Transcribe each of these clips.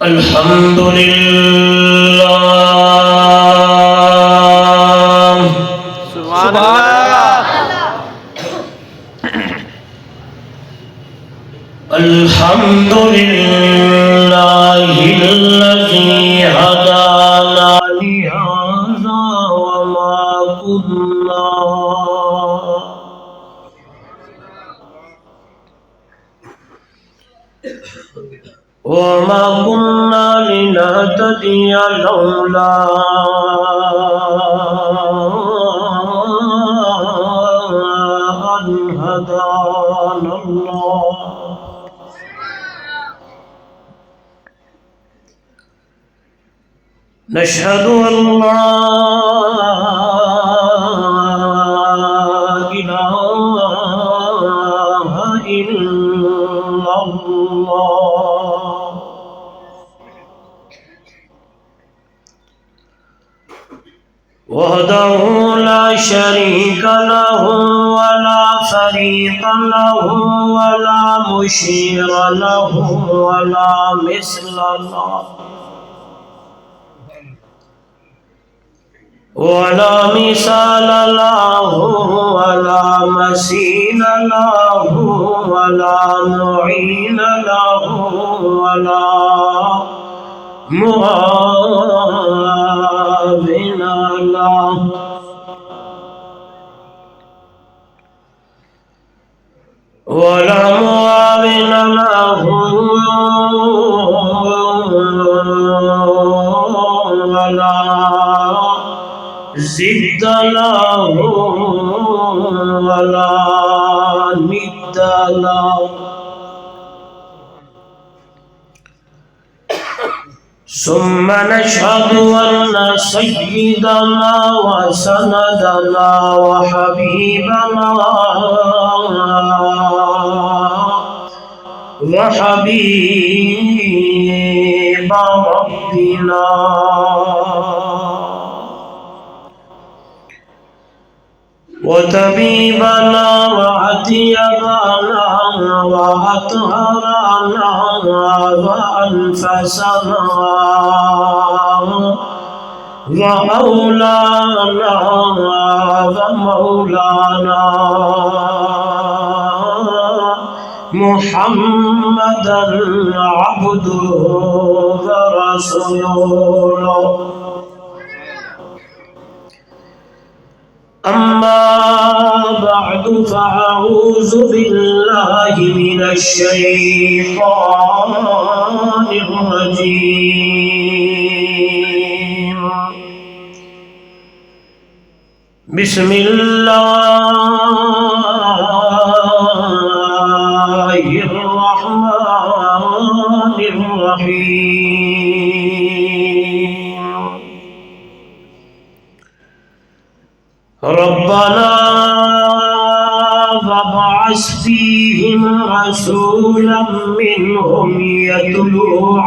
الحمد لله سبحان الله الحمد لله الذي هدانا لهذا وما كنا لنهتدي لولا أن هدانا الله نشهد أن لا إله إلا الله وحده لا شريك له ولا فريق له ولا مشير له ولا مثل له ولا مثال له ولا مثيل له ولا معين له ولا معاون له ولا معاون له ولا ضد له ولا ند له ثم نشهد أن سيدنا وسندنا وحبيبنا وحبيب ربنا وطبيبنا وأطيبنا وأطهرنا وأنفسنا وأولانا ومولانا محمدا عبده ورسوله أما بعد فأعوذ بالله من الشيطان الرجيم بسم الله الرحمن الرحيم ربنا فابعث فيهم رسولا منهم يتلو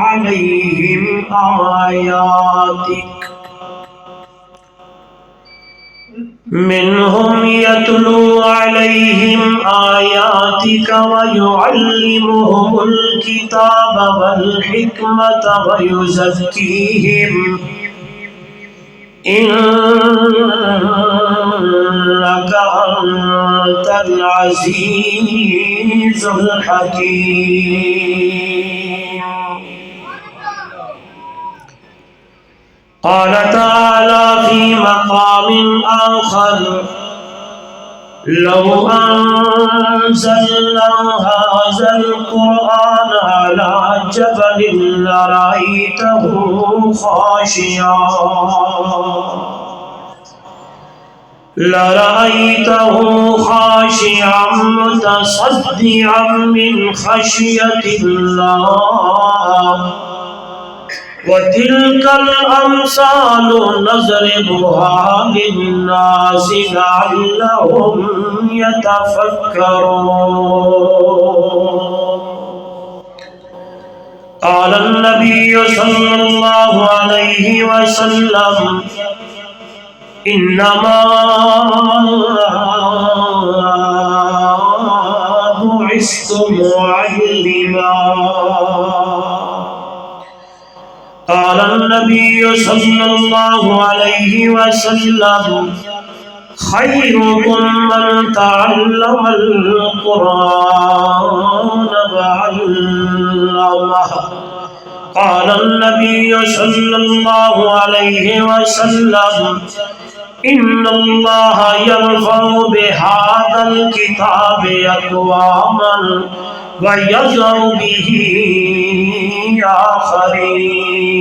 عليهم آياتك ويعلمهم الكتاب والحكمة ويزكيهم إنك أنت العزيز الحكيم قال تعالى في مقام آخر لو أنزلنا هذا القرآن على جبل لرأيته خاشعا متصدعا من خشية الله وتلك الأمثال نضربها للناس لعلهم يتفكرون قال النبي صلى الله عليه وسلم إنما بعثت معلما النبي صلى الله عليه وسلم خيركم من تعلم القرآن وعلمه. قال النبي صلى الله عليه وسلم إن الله يرفع بهذا الكتاب أقواما ويضع به آخرين،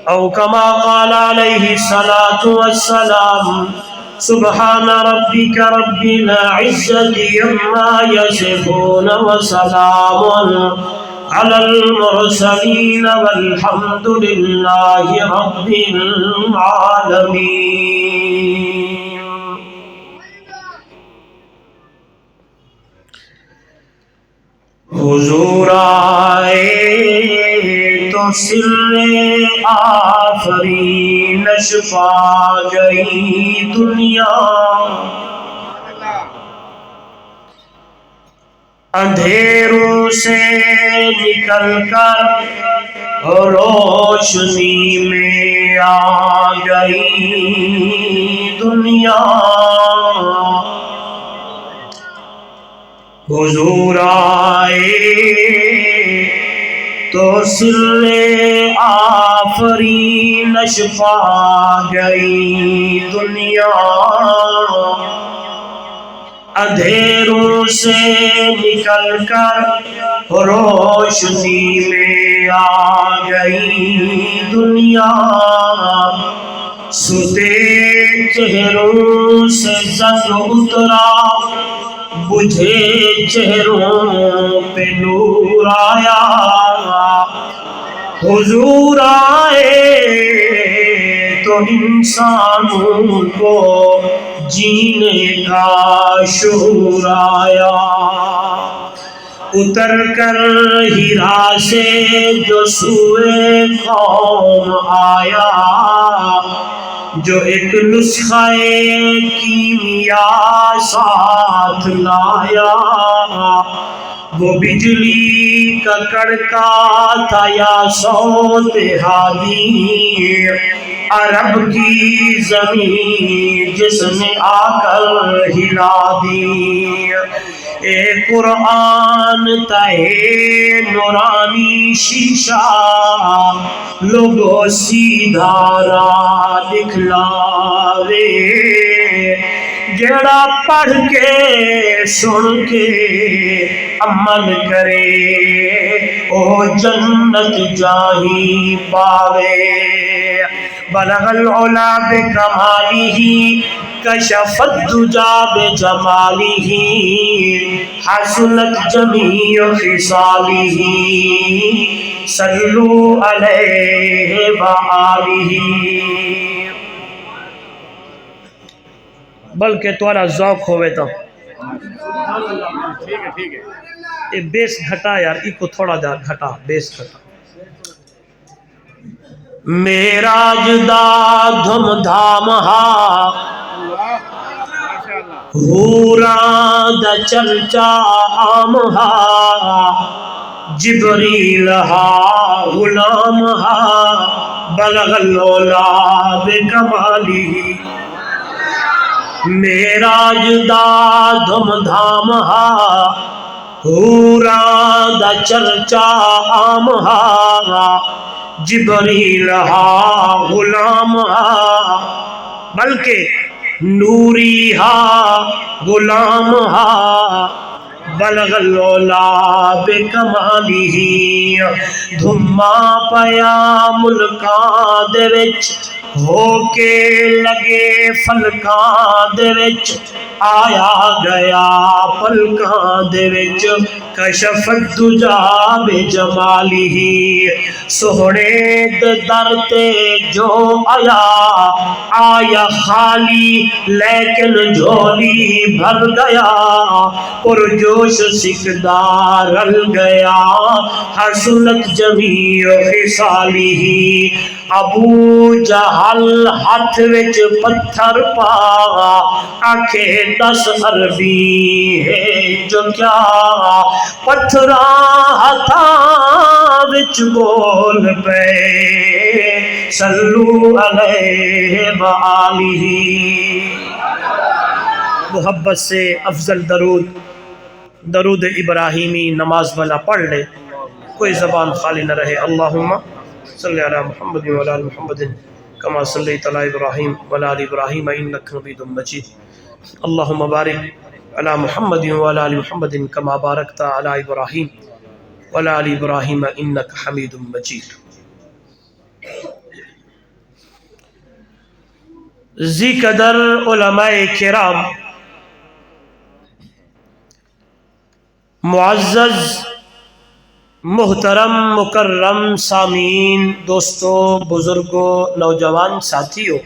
أو كما قال عليه الصلاة والسلام. سبحان ربك رب العزة عما يصفون وسلام على المرسلين والحمد لله رب العالمين. حضور آئے تو سر آفرینش پا گئی دنیا، اندھیروں سے نکل کر روشنی میں آ گئی دنیا. حضور آئے تو سر آفرینش پا گئی دنیا، اندھیروں سے نکل کر روشنی میں آ گئی دنیا. سوتے چہروں سے زنگ اترا، بجھے چہروں پہ نور آیا. حضور آئے تو انسانوں کو جینے کا شعور آیا. اتر کر ہیرا سے جو سوئے قوم آیا، جو ایک نسخہ کیمیا ساتھ لایا، وہ بجلی کا کڑکا تھا یا صوت ہادی عرب کی زمین جس نے آ کر ہلا دی. اے قرآن تہے نورانی شیشہ، لوگو سیدھا راہ دکھلاوے. جڑا پڑھ کے سن کے عمل کرے، او جنت جاہی پاوے. بلغ العلا بکمالہ، کشف الدجا بجمالہ، حسنت جمیع خصالہ، صلو علیہ وآلہ. بلکہ تھوڑا ذوق ہوئے تو یہ بیس گھٹا یار، ایک تھوڑا جا گھٹا، بیس گھٹا. معراج دا دھم دھام ہا، حوراں دا چرچا عام ہا، جبریل ہا غلام ہا، بلغ العلا بکمالہ. معراج دا دھم دھام ہا، حوراں دا چرچا عام ہا، جبریل ہا غلام ہا، بلکہ نوری ہا غلام ہا، بلغ العلا بکمالہ. دھما پیا ملکاں دے وچ، ہو کے لگے فلکاں دے وچ، آیا گیا پلکاں دے وچ، کشف الدجا بجمالہ. سوہنے دے در تے جو آیا، آیا خالی لیکن جھولی بھر گیا، پرجوش سکدار رل گیا، حسنت جمیع خصالہ. ابو جہل ہاتھ وچ پتھر پا، آکھے 10 عربی ہے جو کیا، پتھراں ہاتھاں وچ وچ بول پے صلو علیہ وآلہ. محبت سے افضل درود درود ابراہیمی نماز والا پڑھ لے، کوئی زبان خالی نہ رہے. اللہم صلی علی محمد وعلی آل محمد کما صلیت علی ابراہیم وعلی آل ابراہیم انک حمید مجید. اللہم بارک علی محمد وعلی آل محمد کما بارکت علی ابراہیم وعلی آل ابراہیم انک حمید مجید. ذی قدر علماء کرام، معزز محترم مکرم سامعین، دوستو، بزرگوں، نوجوان ساتھیوں،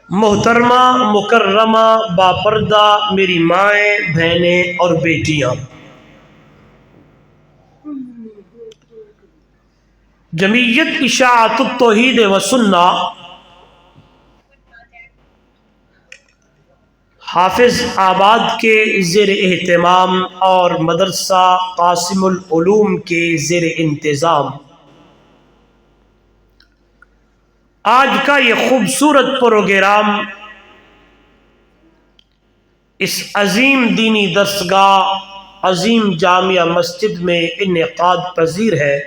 محترمہ مکرمہ باپردہ میری مائیں، بہنیں اور بیٹیاں، جمعیت اشاعت التوحید و سنہ حافظ آباد کے زیر اہتمام اور مدرسہ قاسم العلوم کے زیر انتظام آج کا یہ خوبصورت پروگرام اس عظیم دینی درسگاہ، عظیم جامعہ مسجد میں انعقاد پذیر ہے.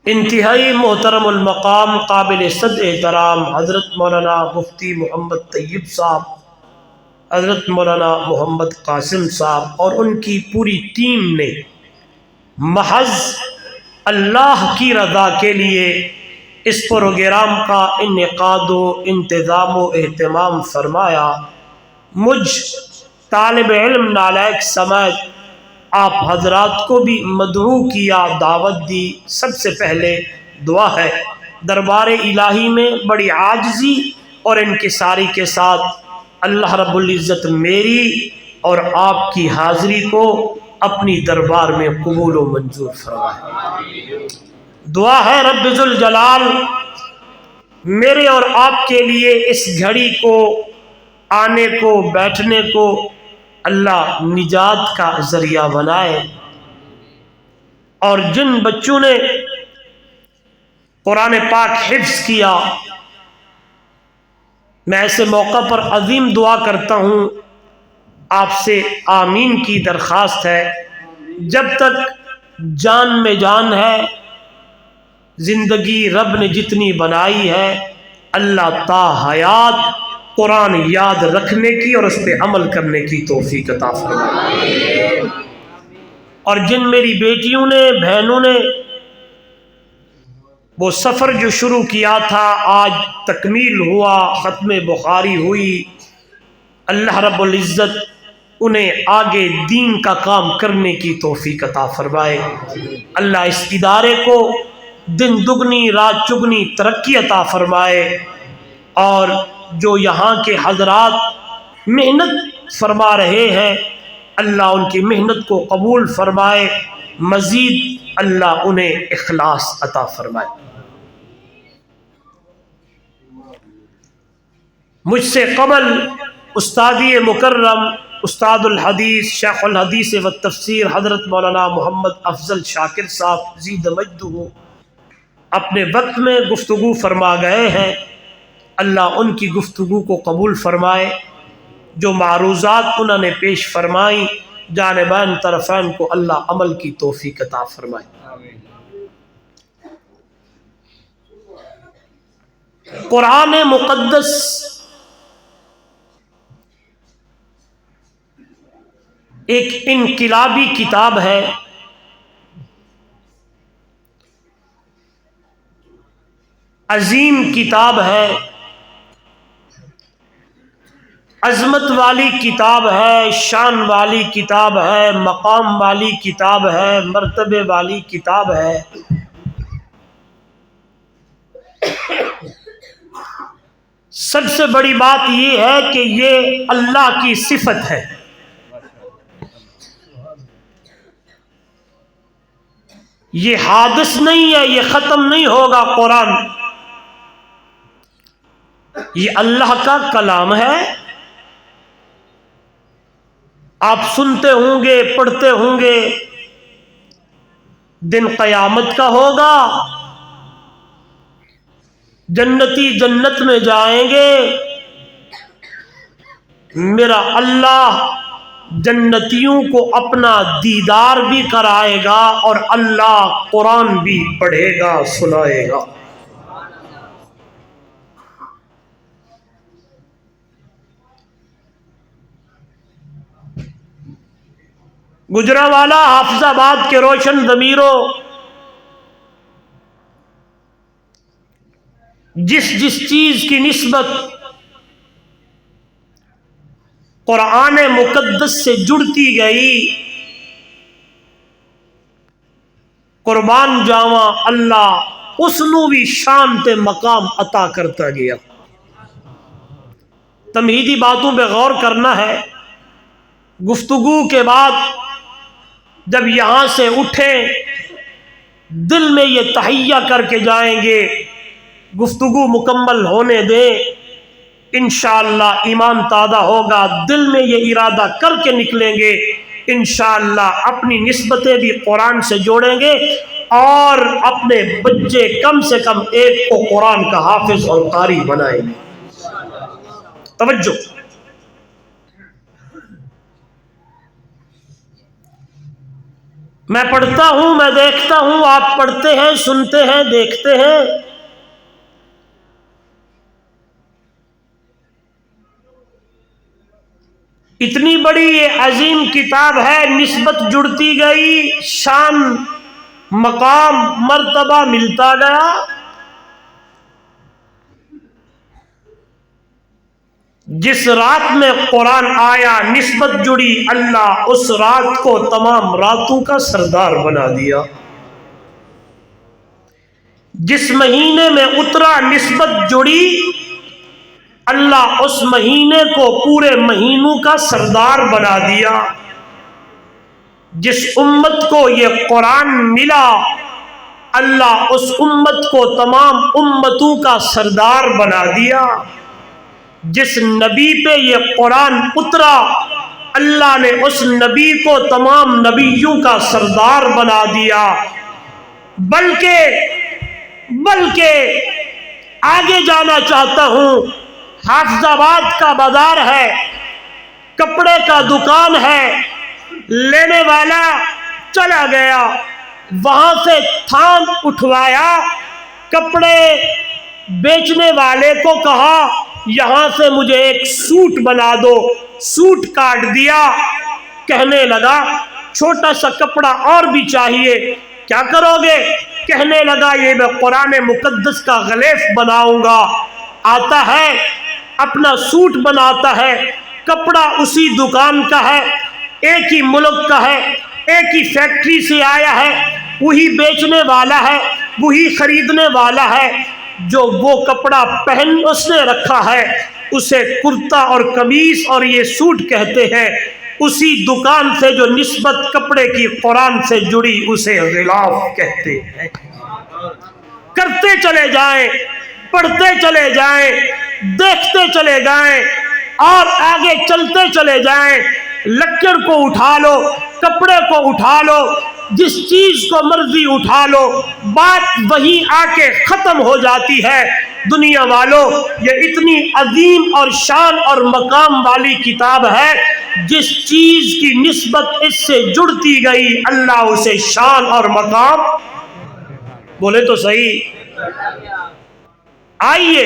انتہائی محترم المقام، قابل صد احترام حضرت مولانا مفتی محمد طیب صاحب، حضرت مولانا محمد قاسم صاحب اور ان کی پوری ٹیم نے محض اللہ کی رضا کے لیے اس پروگرام کا انعقاد و انتظام و اہتمام فرمایا. مجھ طالب علم نالائق سمیت آپ حضرات کو بھی مدعو کیا، دعوت دی. سب سے پہلے دعا ہے دربار الہی میں بڑی عاجزی اور انکساری کے ساتھ اللہ رب العزت میری اور آپ کی حاضری کو اپنی دربار میں قبول و منظور فرمائے. دعا ہے رب ذوالجلال میرے اور آپ کے لیے اس گھڑی کو، آنے کو، بیٹھنے کو اللہ نجات کا ذریعہ بنائے. اور جن بچوں نے قرآن پاک حفظ کیا، میں ایسے موقع پر عظیم دعا کرتا ہوں، آپ سے آمین کی درخواست ہے. جب تک جان میں جان ہے، زندگی رب نے جتنی بنائی ہے، اللہ تا حیات قرآن یاد رکھنے کی اور اس پہ عمل کرنے کی توفیق عطا فرمائے. اور جن میری بیٹیوں نے، بہنوں نے وہ سفر جو شروع کیا تھا آج تکمیل ہوا، ختم بخاری ہوئی، اللہ رب العزت انہیں آگے دین کا کام کرنے کی توفیق عطا فرمائے. اللہ اس ادارے کو دن دگنی رات چگنی ترقی عطا فرمائے. اور جو یہاں کے حضرات محنت فرما رہے ہیں، اللہ ان کی محنت کو قبول فرمائے، مزید اللہ انہیں اخلاص عطا فرمائے. مجھ سے قبل استادی مکرم، استاد الحدیث، شیخ الحدیث و تفسیر حضرت مولانا محمد افضل شاکر صاحب زید مجدہ اپنے وقت میں گفتگو فرما گئے ہیں. اللہ ان کی گفتگو کو قبول فرمائے. جو معروضات انہوں نے پیش فرمائی، جانبین طرفین کو اللہ عمل کی توفیق عطا فرمائے. قرآن مقدس ایک انقلابی کتاب ہے. عظیم کتاب ہے، عظمت والی کتاب ہے، شان والی کتاب ہے، مقام والی کتاب ہے، مرتبے والی کتاب ہے. سب سے بڑی بات یہ ہے کہ یہ اللہ کی صفت ہے. یہ حادث نہیں ہے، یہ ختم نہیں ہوگا. قرآن یہ اللہ کا کلام ہے. آپ سنتے ہوں گے، پڑھتے ہوں گے، دن قیامت کا ہوگا، جنتی جنت میں جائیں گے، میرا اللہ جنتیوں کو اپنا دیدار بھی کرائے گا اور اللہ قرآن بھی پڑھے گا، سنائے گا۔ گجرانوالہ حافظ آباد کے روشن ضمیروں، جس جس چیز کی نسبت قرآن مقدس سے جڑتی گئی، قربان جاواں اللہ اس نو بھی شان تے مقام عطا کرتا گیا۔ تمہیدی باتوں پہ غور کرنا ہے۔ گفتگو کے بعد جب یہاں سے اٹھیں، دل میں یہ تہیہ کر کے جائیں گے، گفتگو مکمل ہونے دیں، انشاءاللہ ایمان تازہ ہوگا، دل میں یہ ارادہ کر کے نکلیں گے، انشاءاللہ اپنی نسبتیں بھی قرآن سے جوڑیں گے اور اپنے بچے کم سے کم ایک کو قرآن کا حافظ اور قاری بنائیں گے۔ توجہ، میں پڑھتا ہوں، میں دیکھتا ہوں، آپ پڑھتے ہیں، سنتے ہیں، دیکھتے ہیں، اتنی بڑی یہ عظیم کتاب ہے، نسبت جڑتی گئی، شان مقام مرتبہ ملتا گیا۔ جس رات میں قرآن آیا، نسبت جڑی، اللہ اس رات کو تمام راتوں کا سردار بنا دیا۔ جس مہینے میں اترا، نسبت جڑی، اللہ اس مہینے کو پورے مہینوں کا سردار بنا دیا۔ جس امت کو یہ قرآن ملا، اللہ اس امت کو تمام امتوں کا سردار بنا دیا۔ جس نبی پہ یہ قرآن اترا، اللہ نے اس نبی کو تمام نبیوں کا سردار بنا دیا۔ بلکہ آگے جانا چاہتا ہوں، حافظ آباد کا بازار ہے، کپڑے کا دکان ہے، لینے والا چلا گیا، وہاں سے تھام اٹھوایا، کپڑے بیچنے والے کو کہا یہاں سے مجھے ایک سوٹ بنا دو، سوٹ کاٹ دیا، کہنے لگا چھوٹا سا کپڑا اور بھی چاہیے، کیا کرو گے؟ کہنے لگا یہ میں قرآن مقدس کا غلیف بناؤں گا۔ آتا ہے، اپنا سوٹ بناتا ہے، کپڑا اسی دکان کا ہے، ایک ہی ملک کا ہے، ایک ہی فیکٹری سے آیا ہے، وہی بیچنے والا ہے، وہی خریدنے والا ہے۔ جو وہ کپڑا پہن اس نے رکھا ہے اسے کرتا اور قمیص اور یہ سوٹ کہتے ہیں، اسی دکان سے جو نسبت کپڑے کی قرآن سے جڑی اسے غلاف کہتے ہیں۔ کرتے چلے جائیں، پڑھتے چلے جائیں، دیکھتے چلے جائیں اور آگے چلتے چلے جائیں۔ لکڑ کو اٹھا لو، کپڑے کو اٹھا لو، جس چیز کو مرضی اٹھا لو، بات وہی آ کے ختم ہو جاتی ہے۔ دنیا والوں، یہ اتنی عظیم اور شان اور مقام والی کتاب ہے، جس چیز کی نسبت اس سے جڑتی گئی، اللہ اسے شان اور مقام، بولے تو صحیح۔ آئیے،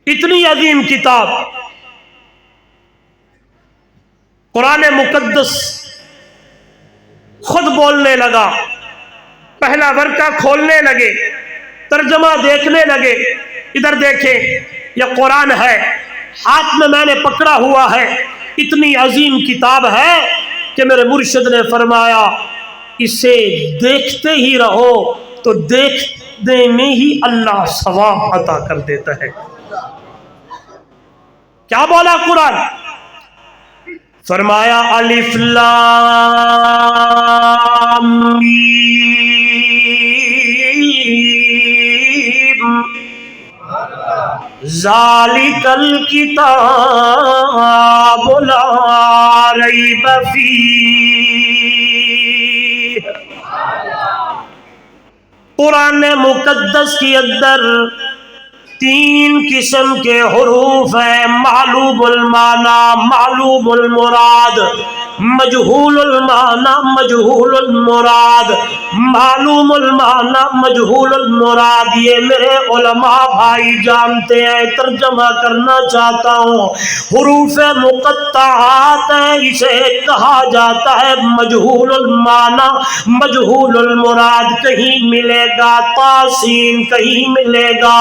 اتنی عظیم کتاب قرآن مقدس خود بولنے لگا، پہلا ورقہ کھولنے لگے، ترجمہ دیکھنے لگے، ادھر دیکھیں یہ قرآن ہے، ہاتھ میں نے پکڑا ہوا ہے، اتنی عظیم کتاب ہے کہ میرے مرشد نے فرمایا اسے دیکھتے ہی رہو تو دیکھنے میں ہی اللہ ثواب عطا کر دیتا ہے۔ کیا بولا قرآن؟ فرمایا الف لام میم ذالک الکتاب لا ریب فیہ۔ قرآن مقدس کے اندر تین قسم کے حروف ہیں، معلوم المعنی، معلوم المراد، مجہول المعنی، مجہول المراد۔ معلوم المعنی، مجہول المراد یہ میرے علماء بھائی جانتے ہیں، ترجمہ کرنا چاہتا ہوں۔ حروف مقطعات ہیں، اسے کہا جاتا ہے مجہول المعنی، مجہول المراد۔ کہیں ملے گا تاسین، کہیں ملے گا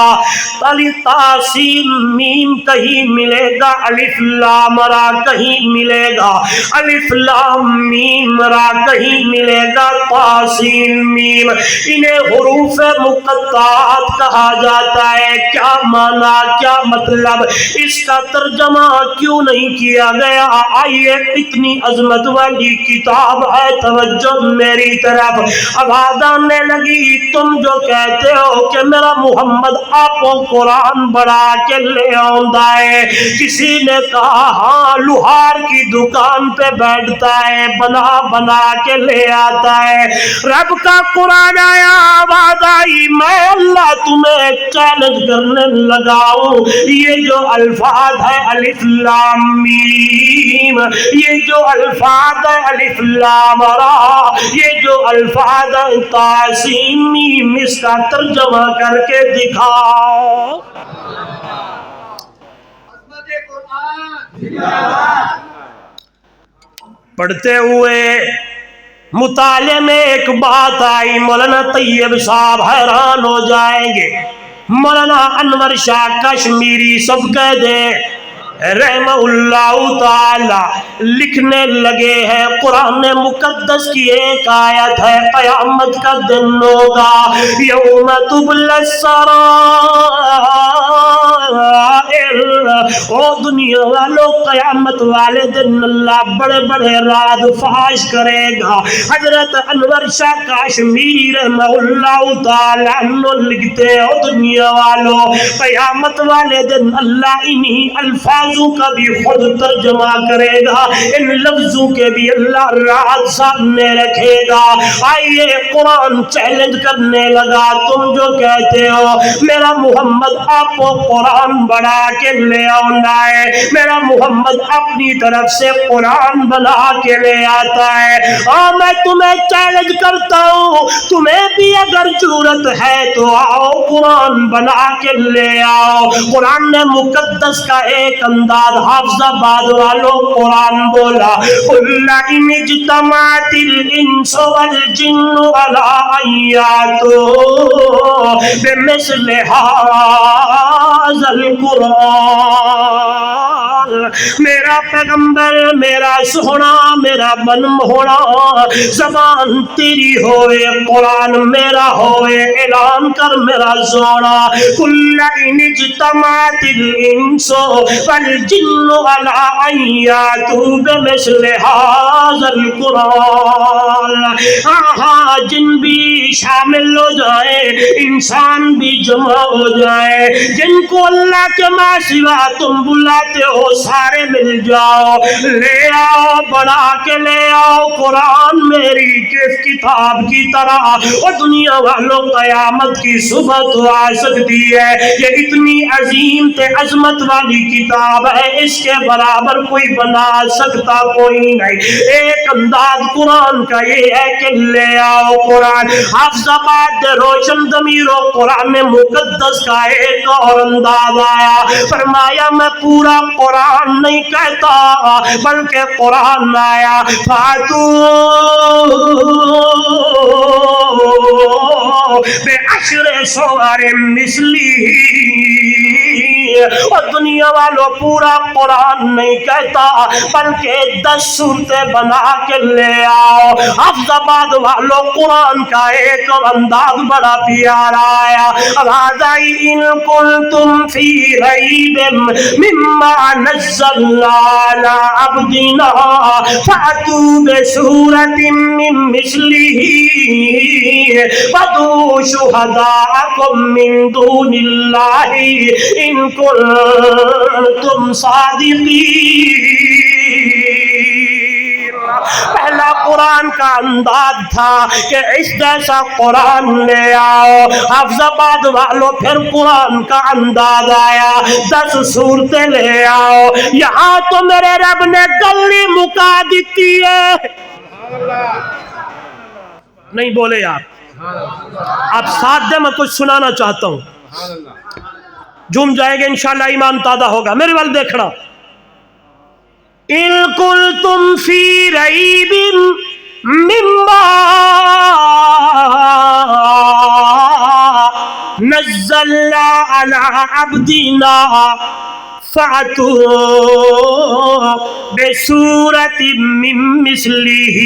تاسین میم، کہیں ملے گا الف لام را، کہیں ملے گا الف لام میم را، کہیں ملے گا تاسین میم۔ انہیں حروف مقطعات کہا جاتا ہے۔ کیا معنی، کیا مطلب، اس کا ترجمہ کیوں نہیں کیا گیا؟ آئیے، اتنی عظمت والی کتاب ہے، توجہ میری طرف۔ آواز آنے لگی، تم جو کہتے ہو کہ میرا محمد آپ کو قرآن بڑھا کے لے آندا ہے، کسی نے کہا ہاں لوہار کی دکان پہ بیٹھتا ہے، بنا بنا کے لے آتا ہے۔ رب کا قرآن آیا، آواز آئی، میں اللہ تمہیں چیلنج کرنے لگا ہوں۔ یہ جو الفاظ ہے الف لام میم، یہ جو الفاظ ہے الف لام را، یہ جو الفاظ ہے تاسین میم، اس کا ترجمہ کر کے دکھاؤ۔ پڑھتے ہوئے مطالعے میں ایک بات آئی، مولانا طیب صاحب حیران ہو جائیں گے۔ مولانا انور شاہ کشمیری سب کہہ دیں رحمہ اللہ تعالی، لکھنے لگے ہیں قرآن مقدس کی ایک آیت ہے، قیامت کا دن ہوگا، یوم تبلی السرائر، او دنیا والو قیامت والے دن اللہ بڑے بڑے راز فاش کرے گا۔ حضرت انور شاہ کشمیری رحمہ اللہ تعالی عنہ لکھتے ہیں، او دنیا والو قیامت والے دن اللہ انہی الفاظوں کا بھی خود ترجمہ کرے گا، ان لفظوں کے بھی اللہ راز سامنے رکھے گا۔ آئیے قرآن چیلنج کرنے لگا، تم جو کہتے ہو میرا محمد آپ کو قرآن بڑھا کے لے آنا ہے، میرا محمد اپنی طرف سے قرآن بنا کے لے آتا ہے، اور میں تمہیں چیلنج کرتا ہوں، تمہیں بھی اگر ضرورت ہے تو آؤ قرآن بنا کے لے آؤ۔ قرآن مقدس کا ایک انداز، حافظ آباد والوں قرآن بولا، قُلْ إِنِ اجْتَمَعَتِ الْإِنسُ وَالْجِنُّ عَلَىٰ أَن يَأْتُوا بِمِثْلِ هَٰذَا الْقُرْآنِ، میرا پیغمبر، میرا سونا، میرا من موڑا، زبان تیری ہوئے قرآن میرا ہوئے، اعلان کر میرا سونا، قُلْ إِنِ اجْتَمَعَتِ الْإِنسُ وَالْجِنُّ عَلَىٰ أَن يَأْتُوا بِمِثْلِ هَٰذَا الْقُرْآنِ، ہاں جن بھی شامل ہو جائے، انسان بھی جمع ہو جائے، جن کو اللہ کے ماں سوا تم بلاتے ہو سارے مل جاؤ، لے آؤ بڑھا کے لے آؤ قرآن میری کس کتاب کی طرح، اور دنیا والوں قیامت کی صبح تو آ سکتی ہے، یہ اتنی عظیم تے عظمت والی کتاب ہے، اس کے برابر کوئی بنا سکتا کوئی نہیں۔ ایک انداز قرآن کا یہ ہے کہ لے آؤ قرآن۔ حافظ آباد روشن ضمیروں قرآن مقدس کا ایک اور انداز آیا، فرمایا میں پورا قرآن نہیں کہتا بلکہ قرآن آیا، فَاتُوا بِعَشْرِ سُوَرٍ مِثْلِهِ، اور دنیا والوں پورا قرآن نہیں کہتا بلکہ 10 صورتیں بنا کے لے آؤ۔ حافظ آباد والوں قرآن کا ایک انداز بڑا پیارا آیا، آواز آئی، ان کنتم فی ریب مما نزلنا علی عبدنا فأتوا بسورة من مثله وادعوا شهداءکم من دون اللہ ان كنتم صادقين. پہلا قرآن کا انداز تھا کہ اس جیسا قرآن لے آؤ. حفظ آباد والوں پھر قرآن کا انداز آیا 10 سورتیں لے آؤ. یہاں تو میرے رب نے گلی مکا دیتی ہے. نہیں بولے یار آپ ساتھ دیں, میں کچھ سنانا چاہتا ہوں. جھوم جائے گے انشاءاللہ, ایمان تازہ ہوگا. میرے وال دیکھنا. ان کنتم فی ریب مما نزلنا علی عبدنا فَأْتُوا بِسُورَةٍ مِّن مِّثْلِهِ.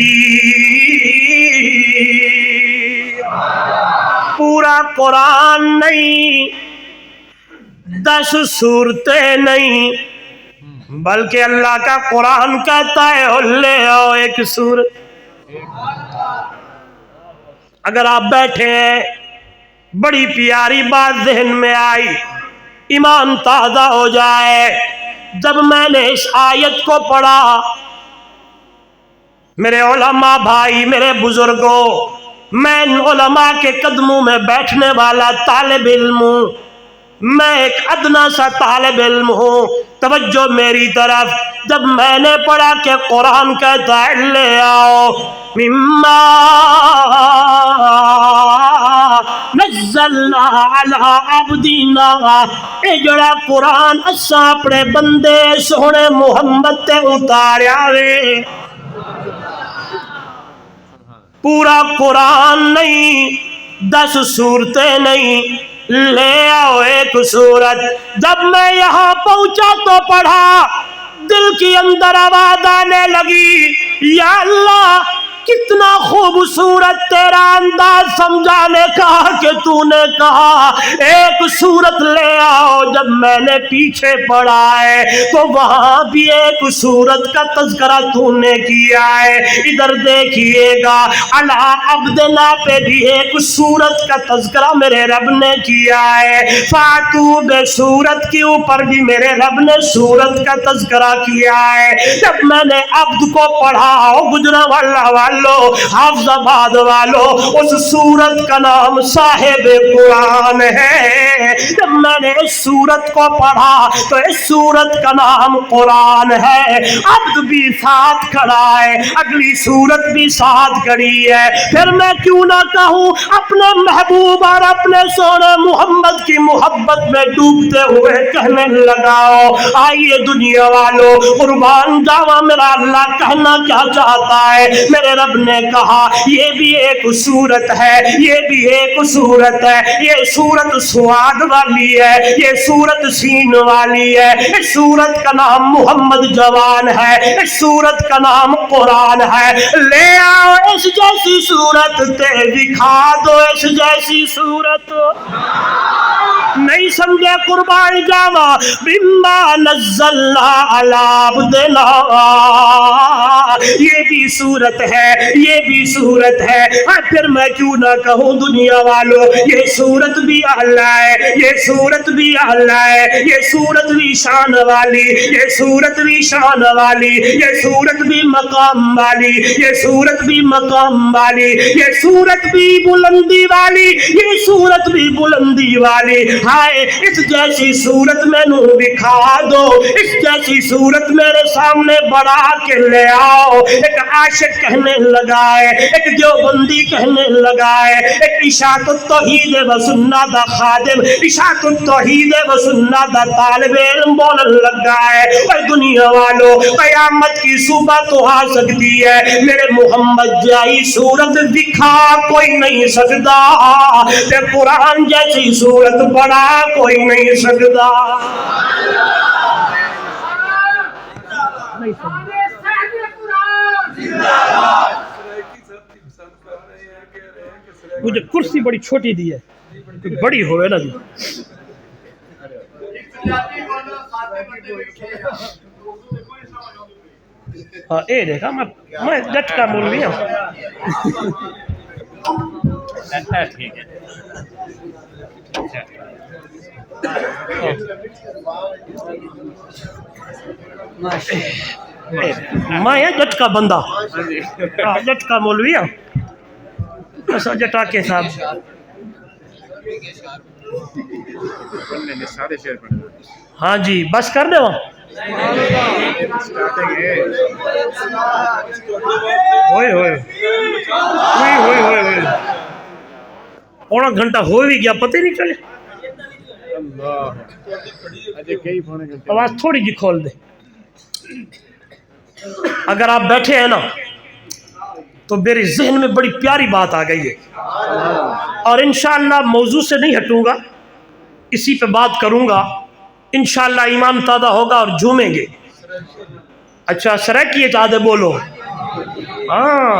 پورا قرآن نہیں, 10 سورتیں نہیں, بلکہ اللہ کا قرآن کہتا ہے لے آؤ ایک سورت. اگر آپ بیٹھے ہیں, بڑی پیاری بات ذہن میں آئی, ایمان تازہ ہو جائے. جب میں نے اس آیت کو پڑھا, میرے علماء بھائی, میرے بزرگوں, میں ان علماء کے قدموں میں بیٹھنے والا طالب علم ہوں. میں ایک ادنا سا طالب علم ہوں. توجہ میری طرف. جب میں نے پڑھا کہ قرآن کہتا ہے لے آؤ مما نزلنا علی عبدنا, اے جڑا قرآن اساں اپنے بندے سونے محمد تے اتاریا وے. پورا قرآن نہیں, 10 سورتیں نہیں, لے آؤ ایک سورت. جب میں یہاں پہنچا تو پڑھا, دل کی اندر آواز آنے لگی, یا اللہ کتنا خوبصورت تیرا انداز سمجھانے کا کہ تو نے کہا ایک سورت لے آؤ. جب میں نے پیچھے پڑھا ہے تو وہاں بھی ایک سورت کا تذکرہ تو نے کیا ہے. ادھر دیکھیے گا علی عبدنا پہ بھی ایک سورت کا تذکرہ میرے رب نے کیا ہے. فاتو بے سورت کے اوپر بھی میرے رب نے سورت کا تذکرہ کیا ہے. جب میں نے عبد کو پڑھا, گجرا والا والو, حافظ آباد والو, اس سورت کا نام صاحب قرآن ہے. جب میں نے اس سورت کو پڑھا تو اس سورت کا نام قرآن ہے. عبد بھی ساتھ کھڑا ہے, اگلی سورت بھی ساتھ کھڑی ہے. پھر میں کیوں نہ کہوں اپنے محبوب اور اپنے سونے محمد کی محبت میں ڈوبتے ہوئے کہنے لگاؤ, آئیے دنیا والو قربان جاوا میرا اللہ کہنا کیا چاہتا ہے. میرے رب نے کہا یہ بھی ایک سورت ہے, یہ بھی ایک سورت ہے. یہ سورت سواد والی ہے, یہ سورت سین والی ہے. اس سورت کا نام محمد جوان ہے, اس سورت کا نام قرآن ہے. لے آؤ اس جیسی سورت, تے دکھا دو اس جیسی سورت. نہیں سمجھے قربان جاوا, بما نزلنا علی عبدنا, یہ بھی سورت ہے, یہ بھی سورت ہے. پھر میں کیوں نہ کہوں دنیا والو یہ سورت بھی اعلیٰ ہے, یہ سورت بھی اعلیٰ ہے, یہ سورت بھی شان والی, یہ سورت بھی شان والی, یہ سورت بھی مقام والی, یہ سورت بھی مقام والی, یہ سورت بھی بلندی والی, یہ سورت بھی بلندی والی. ہائے اس جیسی سورت میں نو دکھا دو, اس جیسی سورت میرے سامنے بڑھا کے لے آؤ. ایک عاشق کہنے لگا ہے, ایک دیوبندی کہنے لگا ہے, ایک اشاعت التوحید و سنت دا خادم, اشاعت التوحید و سنت دا طالب علم بولن لگا ہے. اے دنیا والو قیامت کی صبح تو آ سکتی ہے, میرے محمد جائی صورت دکھا کوئی نہیں سکتا, تے قرآن جیسی صورت بڑا کوئی نہیں سکتا. مجھے کرسی بڑی چھوٹی دی ہے, بڑی ہوئے نا جی. ہاں اے دیکھا میں جٹ کا مولوی ہوں. ٹھیک ہے میں جٹ کا بندہ، جٹ کا مولوی ہوں، ایسا جٹا کے صاحب ہاں جی بس کر دے وہاں ہوئے ہوئے ہوئے ہوئے ہوئے پونا گھنٹہ ہو بھی گیا پتہ ہی نہیں چلے. آواز تھوڑی جی کھول دے. اگر آپ بیٹھے ہیں نا تو میرے ذہن میں بڑی پیاری بات آ گئی ہے اور انشاءاللہ موضوع سے نہیں ہٹوں گا، اسی پہ بات کروں گا. انشاءاللہ ایمان تازہ ہوگا اور جھومیں گے. اچھا سرائکی چاہتے بولو؟ ہاں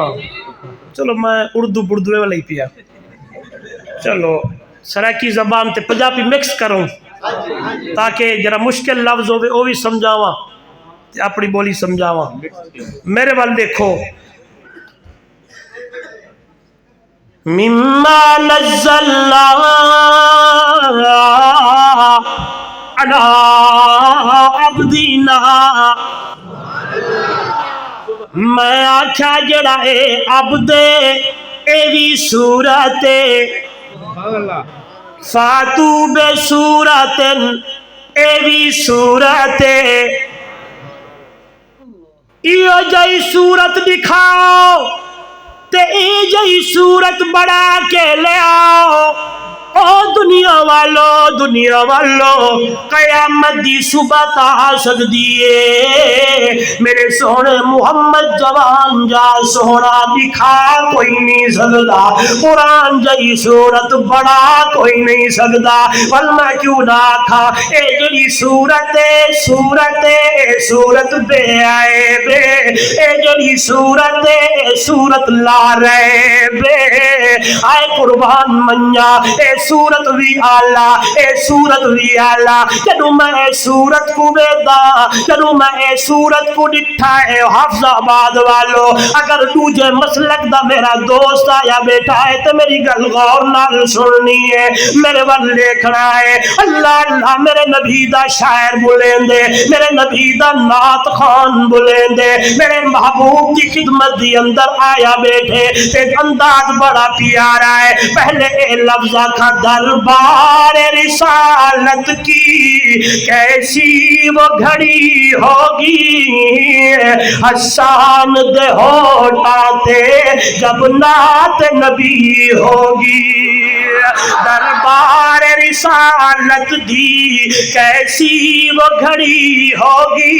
چلو میں اردو بردوے والا ہی پیا. چلو سرائکی زبان تے پنجابی مکس کروں تاکہ ذرا مشکل لفظ ہوئے وہ بھی سمجھاواں تے اپنی بولی سمجھاواں. میرے وال دیکھو. مما نزلنا علی عبدنا، میں آکھا جڑا اے عبد اے وی صورت فاتو بے صورت اے وی صورت ایو جائی صورت دکھاؤ تے ای جائی صورت بڑا کے لے آؤ. او دنیا والو قیامت دی صبح تا سکدی ہے. میرے سونے محمد جوان جا سونا دکھا کوئی نہیں سکدا، قرآن جائی صورت بڑا کوئی نہیں سکدا. پر میں کیوں نہ آکھا اے جڑی صورت بے آئے بے، اے جڑی صورت لا رہے بے. آئے قربان منیا اے صورت بھی آلہ، اے صورت بھی آلہ. جدو میں اے صورت کو بیدا، جدو میں اے صورت کو ڈٹھا ہے حافظ آباد والو، اگر تجھے مسلک دا میرا دوست آیا بیٹھا ہے تو میری گل غور نال سننی ہے. میرے وال دیکھنا ہے. اللہ اللہ میرے نبی دا شاعر بولیں دے، میرے نبی دا نعت خان بولیں دے، میرے محبوب کی خدمت دی اندر آیا بیٹھے تے انداز بڑا پیارا ہے. پہلے اے لفظ کا دربار رسالت کی کیسی وہ گھڑی ہوگی، حسان دے ہوٹاتے جب نعت نبی ہوگی. دربار رسالت دی کیسی وہ گھڑی ہوگی،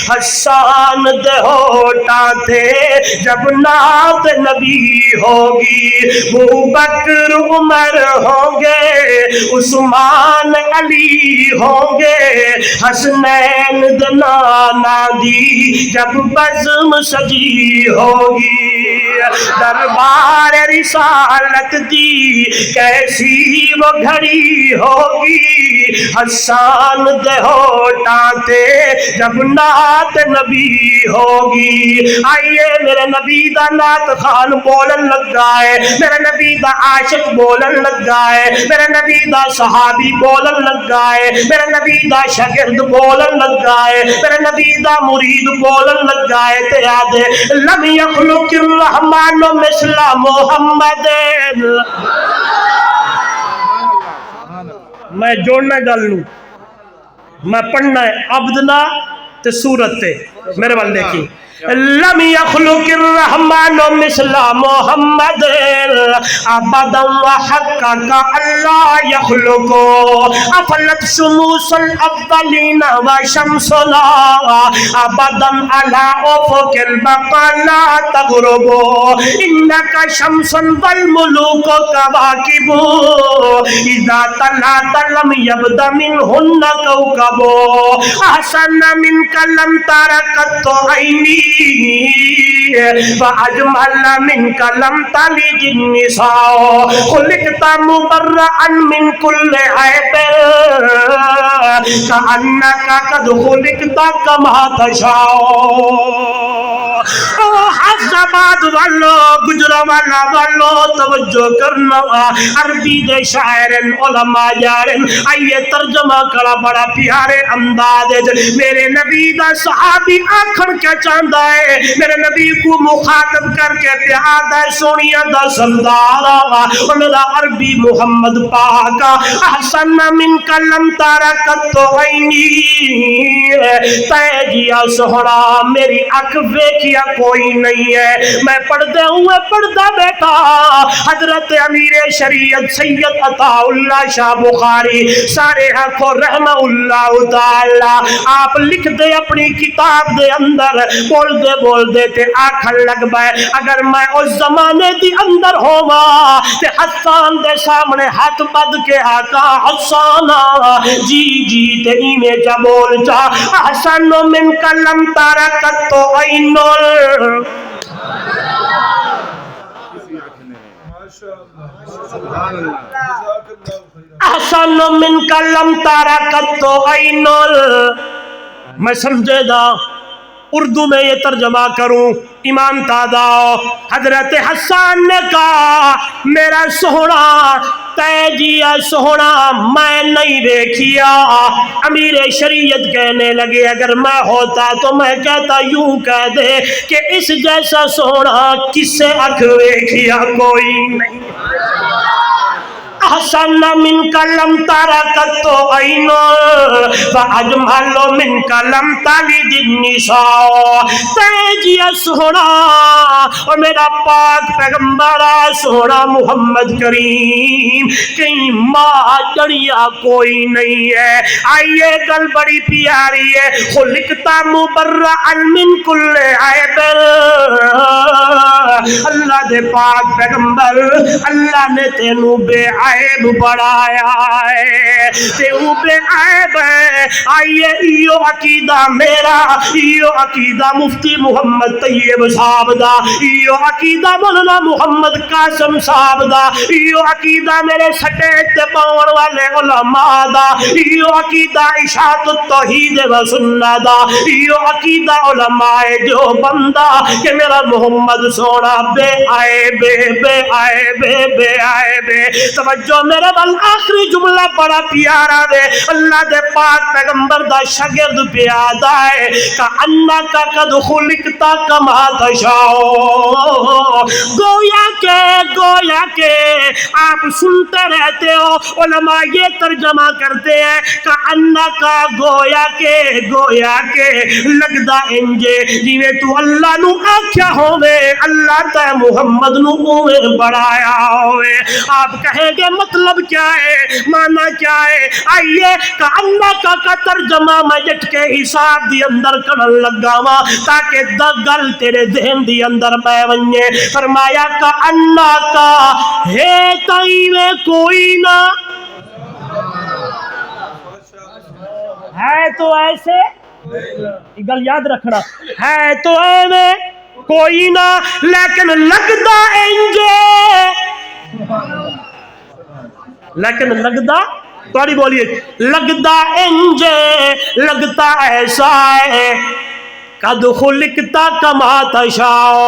حسان دے ہوٹاتے جب نعت نبی ہوگی. ابوبکر عمر ہوں گے، عثمان علی ہوں گے، حسنین دنانا دی جب بزم سجی ہوگی. دربار رسالت دی کیسی وہ گھڑی ہوگی، حسان دے ہوٹاتے جب نعت نبی ہوگی. آئیے میرے نبی دا نعت خان بولن لگا ہے، میرے نبی دا عاشق بولن لگا ہے، میرے نبی دا صحابی بولن لگا ہے، میرے نبی دا شاگرد بولن لگا ہے، میرے نبی دا مرید بولن لگا ہے. تے آدھے لم یخلق الرحمن مثل محمد. میں جوڑنا گل لوں، میں پڑھنا ہے عبدنا تے صورت تے. میرے وال دیکھی. لم یخلق الرحمن مثل محمد ابدا وحقق اللہ یخلق افلت شموس الاولین وشمسنا ابدا على افق البقاء لا تغرب انك شمس والملوك كواكب اذا طلعت لم يبد منهن كوكب احسن منك لم تر قط عيني فأجمل منك لم تلد النساء خلقت مبرأ من كل عيب كأنك قد خلقت كما تشاء. فیصلاباد والو گجرانوالہ والو توجہ کرنا عربی دے شاعرن علماء جارن آئیے ترجمہ کرا بڑا پیارے انداز میرے نبی دا صحابی آکھن کیا چاندہ ہے میرے نبی کو مخاطب کر کے پیادہ سونیا دا سردارا اور میرا عربی محمد پاکا احسن من کلم تارکت تو عینی تیجیا سہرا میری اکھ ویکھیا کوئی نہیں ہے میں پڑھتے ہوئے پڑھتا بیٹا حضرت امیر شریعت سید عطا اللہ شاہ بخاری سارے آنکھوں رحمہ اللہ تعالی آپ لکھ دے اپنی کتاب دے اندر بول دے تے آکھن لگ بائے اگر میں اس زمانے دی اندر ہوا تے حسان دے سامنے ہاتھ بد کے آقا حسانا جی جی تے اینے جا بول جا احسن من کلم تارکت تو عینل احسن من کلم تارکت تو عینل میں سمجھے دا اردو میں یہ ترجمہ کروں ایمان تازہ حضرت حسان نے کہا میرا سونا تیجیا سونا میں نہیں دیکھیا امیر شریعت کہنے لگے اگر میں ہوتا تو میں کہتا یوں کہہ دے کہ اس جیسا سونا کس سے اکھ دیکھیا کوئی نہیں احسن من کلم تارکت تو عینل فاجمل من کلم تلد النساء تیجیا سونا اور میرا پاک پیغمبر سونا محمد کریم کہیں ماں جڑیا کوئی نہیں ہے آئیے گل بڑی پیاری ہے خلقتا مبرعا من کل عیب اللہ دے پاک پیغمبر اللہ نے تینوں بے عیب بڑھایا ہے تیوں بے عیب ہے آئیے ایو عقیدہ میرا ایو عقیدہ مفتی محمد طیب صاحب دا ایو عقیدہ مولانا محمد قاسم صاحب دا ایو عقیدہ میرے سٹے اتباون والے علماء دا ایو عقیدہ اشاعت التوحید و سنہ دا ایو عقیدہ علماء جو بندہ کہ میرا محمد سونا بے عیب بے عیب بے عیب توجہ میرے بل آخری جملہ بڑا پیارا دے اللہ دے پاک پیغمبر دا شگرد پیادا ہے کہ انکا قد خلقتا کما تشاؤ گویا کہ آپ سنتے رہتے ہو علماء یہ ترجمہ کرتے ہیں کہ انکا گویا کہ لگدا انجے جیویں تو اللہ نو آکھیا ہوئے اللہ تے محمد نو اوے بڑھایا ہوئے آپ کہیں گے مطلب کیا ہے معنی کیا ہے آئیے کہ اللہ کا ترجمہ میں جٹ کے حساب دی اندر کرن لگا وا تاکہ دا گل تیرے ذہن دی اندر پہ ونجے فرمایا کہ اللہ کا ہے تئی میں کوئی نہ ہے تو ایسے یہ گل یاد رکھنا ہے تو اے میں کوئی نہ لیکن لگدا انجے لیکن لگدا توڑی بولیے لگدا انجے لگتا ایسا ہے قد خلقتا کما تشاؤ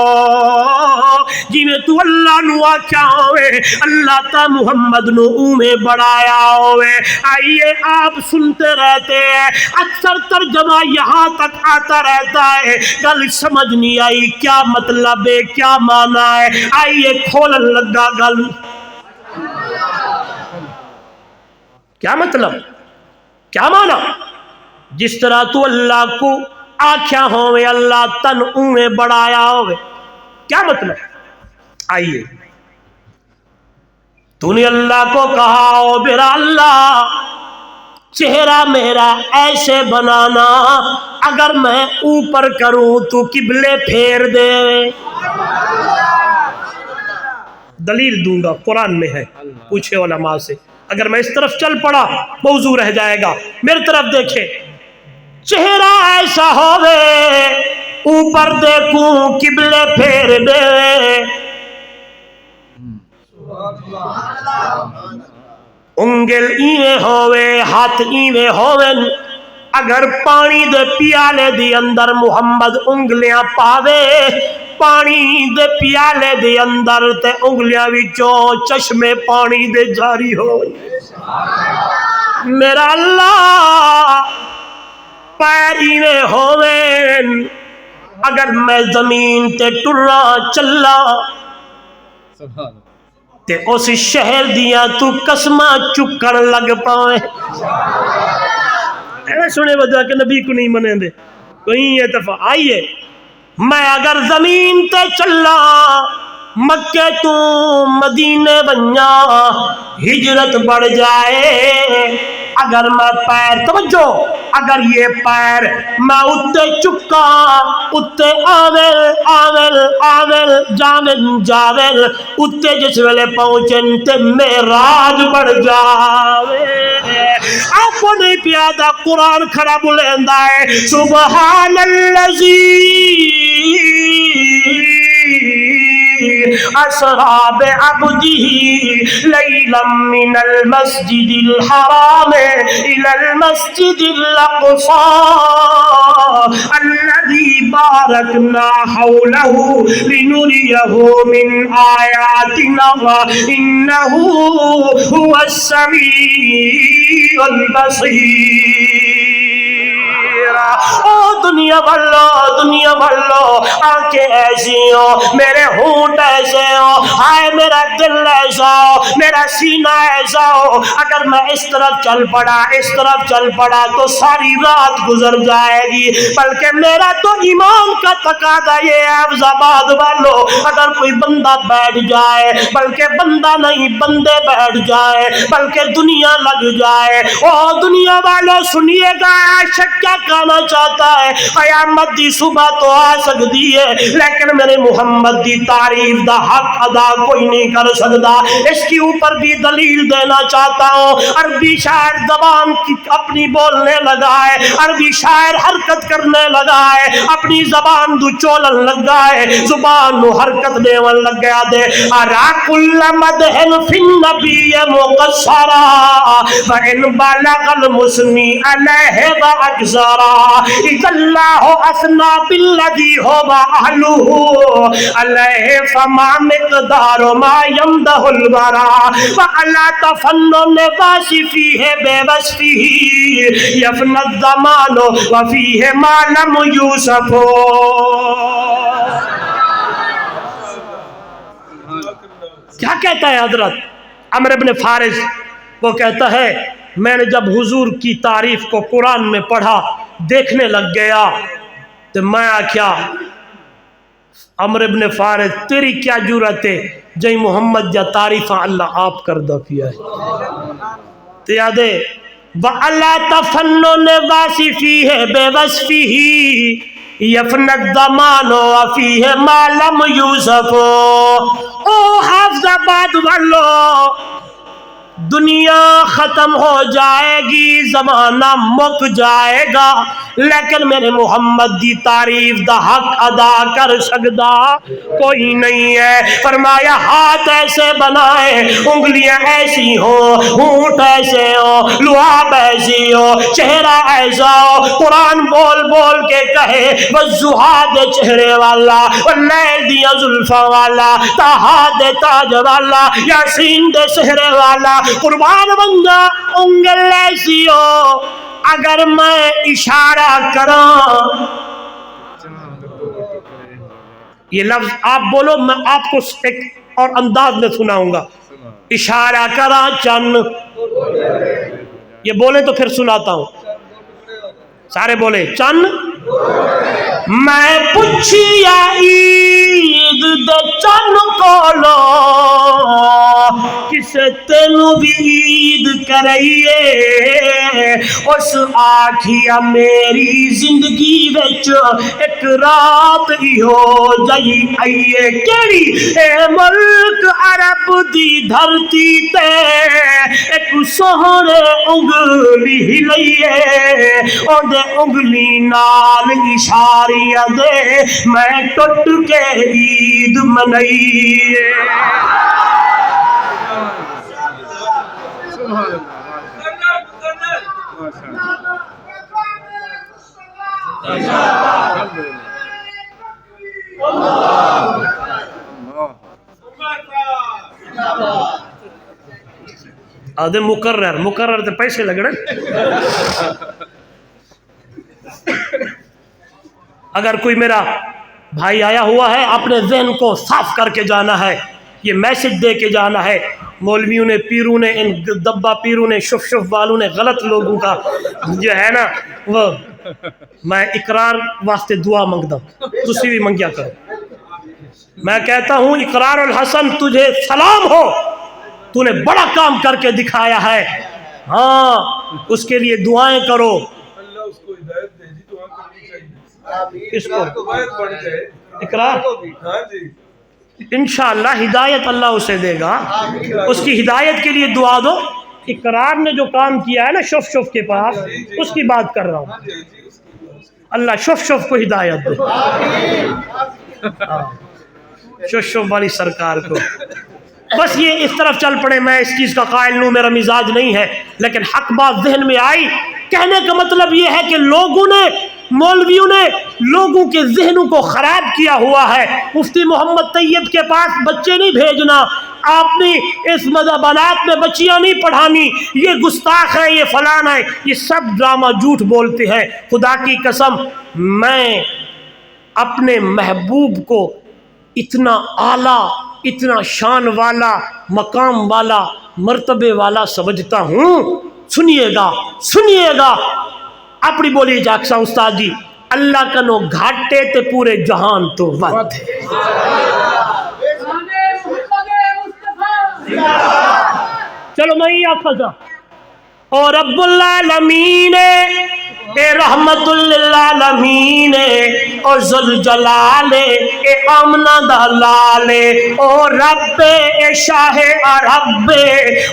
جی میں تو اللہ نو آکھیا ہوئے اللہ تا محمد نو اومے بڑھایا ہوئے آئیے آپ سنتے رہتے ہیں اکثر ترجمہ یہاں تک آتا رہتا ہے گل سمجھ نہیں آئی کیا مطلب ہے کیا معنی ہے آئیے کھولن لگا گل کیا مطلب کیا معنی جس طرح تو اللہ کو آکھیا ہوئے اللہ تن اوے بڑھایا ہوئے کیا مطلب آئیے تو نے اللہ کو کہا ہو میرا اللہ چہرہ میرا ایسے بنانا اگر میں اوپر کروں تو قبلے پھیر دے دلیل دوں گا قرآن میں ہے پوچھے علماء سے اگر میں اس طرف چل پڑا موضوع رہ جائے گا میری طرف دیکھیں چہرہ ایسا ہوئے اوپر دیکھوں قبلے پھیر دے انگل ایویں ہوئے ہاتھ ایویں ہوئے اگر پانی دے پیالے دی اندر محمد انگلیاں پاوے پانی دے پیالے دے اندر تے انگلیاں وچوں چشمے پانی دے جاری ہو میرا اللہ پیر ایویں ہوویں اگر میں زمین تے ٹرا چلا تے اس شہر دیاں تو قسماں چکن لگ پاویں اے سنے وجہ کہ نبی کو نہیں منے دے کہیں اتفاق آئیے میں اگر زمین تے چلا مکے تو مدینے بنیا ہجرت بڑھ جائے اگر میں پیر توجہ اگر یہ پیر میں اتے چکا اتے آویل آویل آویل جاویل جاویل اتے جس ویلے پہنچن تے میراج بڑھ جاوے اپنی پیادہ قرآن کھڑا بلیندا ہے سبحان اللذی اسرا بعبده ليلا من المسجد الحرام إلى المسجد الأقصى الذي باركنا حوله لنريه من آياتنا إنه هو السميع البصير او دنیا بھلو آنکھیں ایسی ہو میرے ہونٹ ایسے ہو ہائے میرا دل ایسا ہو میرا سینہ ایسا ہو اگر میں اس طرف چل پڑا تو ساری رات گزر جائے گی بلکہ میرا تو ایمان کا تقاضا یہ ہے افضاباد والو اگر کوئی بندہ بیٹھ جائے بلکہ بندہ نہیں بندے بیٹھ جائے بلکہ دنیا لگ جائے او دنیا والو سنیے گا عاشق کیا کہنا چاہتا ہے قیامت دی صبح تو آ سکتی ہے لیکن میرے محمد دی تعریف دا حق ادا کوئی نہیں کر سکتا اس کے اوپر بھی دلیل دینا چاہتا ہوں عربی شاعر زبان کی اپنی بولنے لگا ہے عربی شاعر حرکت کرنے لگا ہے اپنی زبان دو چولن لگا ہے زبان نو حرکت دیون لگ گیا دے ارا کل مدہن فی النبی مقصرا فإن بلغ المسمی علیہ و اکزرا اذا اللہ اثنا بالذی هو اہلہ علیہ فما مقدار ما یمدہ الورا وعلا تفنن واسفیہ بے وصفیہ یفن الزمان وفیہ ما لم یوسف کیا کہتا ہے حضرت عمرو بن فارس وہ کہتا ہے میں نے جب حضور کی تعریف کو قرآن میں پڑھا دیکھنے لگ گیا تو میں کیا عمرو بن فارس تیری کیا جرأت ہے جی محمد جا تعریف اللہ آپ کر دا پیا ہے تو یادے وَعَلَى تَفَنُّنِ وَاسِفِهِ بِوَصْفِهِ یفن الزمان وفیہ ما لم یوسف او حافظ آباد والو دنیا ختم ہو جائے گی زمانہ مک جائے گا لیکن میرے محمد دی تعریف دا حق ادا کر سکتا کوئی نہیں ہے فرمایا ہاتھ ایسے بنائے انگلیاں ایسی ہو ہونٹ ایسے ہو لعاب ایسی ہو چہرہ ایسا ہو قرآن بول بول کے کہے والضحیٰ دے چہرے والا واللیل دیا زلفاں والا تہا دے تاج والا یاسین دے چہرے والا قربان بندہ انگل ایسی ہو اگر میں اشارہ کراں یہ لفظ آپ بولو میں آپ کو ایک اور انداز میں سناؤں گا اشارہ کراں چن یہ بولے تو پھر سناتا ہوں سارے بولے چن میں پوچھیا عید دے چن کولو کسے تینو بھی عید کرائیے اس آکھیا میری زندگی وچ ایک رات ہی ہو جائی آئیے کیڑی اے ملک عرب دی دھرتی تے ایک سہرے انگلی ہی لئیے اور دے انگلی نال اشاریاں دے میں ٹوٹ کے عید منائیے اللہ آدھے مقرر تے پیسے لگڑے. اگر کوئی میرا بھائی آیا ہوا ہے اپنے ذہن کو صاف کر کے جانا ہے, یہ میسج دے کے جانا ہے. مولویوں نے, پیروں نے, ان دبا پیروں نے, شف والوں نے, غلط لوگوں کا جو ہے نا وہ, میں اقرار واسطے دعا منگتا ہوں, تسی بھی منگیا کرو. میں کہتا ہوں اقرار الحسن تجھے سلام ہو, تو نے بڑا کام کر کے دکھایا ہے. ہاں اس کے لیے دعائیں کرو. اللہ اس کو ہدایت دے دی, دعا کرنی چاہیے. اس کو ہدایت بڑھ جائے. اقرار ہاں جی, انشاءاللہ ہدایت اللہ اسے دے گا. اس کی ہدایت کے لیے دعا دو. اقرار نے جو کام کیا ہے نا شف کے پاس, اس کی بات کر رہا ہوں. اللہ شف کو ہدایت دے, شف والی سرکار کو. بس یہ اس طرف چل پڑے. میں اس چیز کا قائل نہیں, میرا مزاج نہیں ہے, لیکن حق بات ذہن میں آئی. کہنے کا مطلب یہ ہے کہ لوگوں نے, مولویوں نے لوگوں کے ذہنوں کو خراب کیا ہوا ہے. مفتی محمد طیب کے پاس بچے نہیں بھیجنا, آپ نے اس مذہبانات میں بچیاں نہیں پڑھانی, یہ گستاخ ہے, یہ فلان ہے, یہ سب ڈرامہ جھوٹ بولتے ہیں. خدا کی قسم میں اپنے محبوب کو اتنا اعلیٰ, اتنا شان والا, مقام والا, مرتبے والا سمجھتا ہوں. سنیے گا اپنی بولی جاکسا استاد جی. اللہ کا نو گھاٹے تے پورے جہان تو ود. چلو میں یہ آخا تھا, اور رب العالمین اے رحمت للعالمین او ذوالجلال اے آمنہ دلال او رب اے شاہ عرب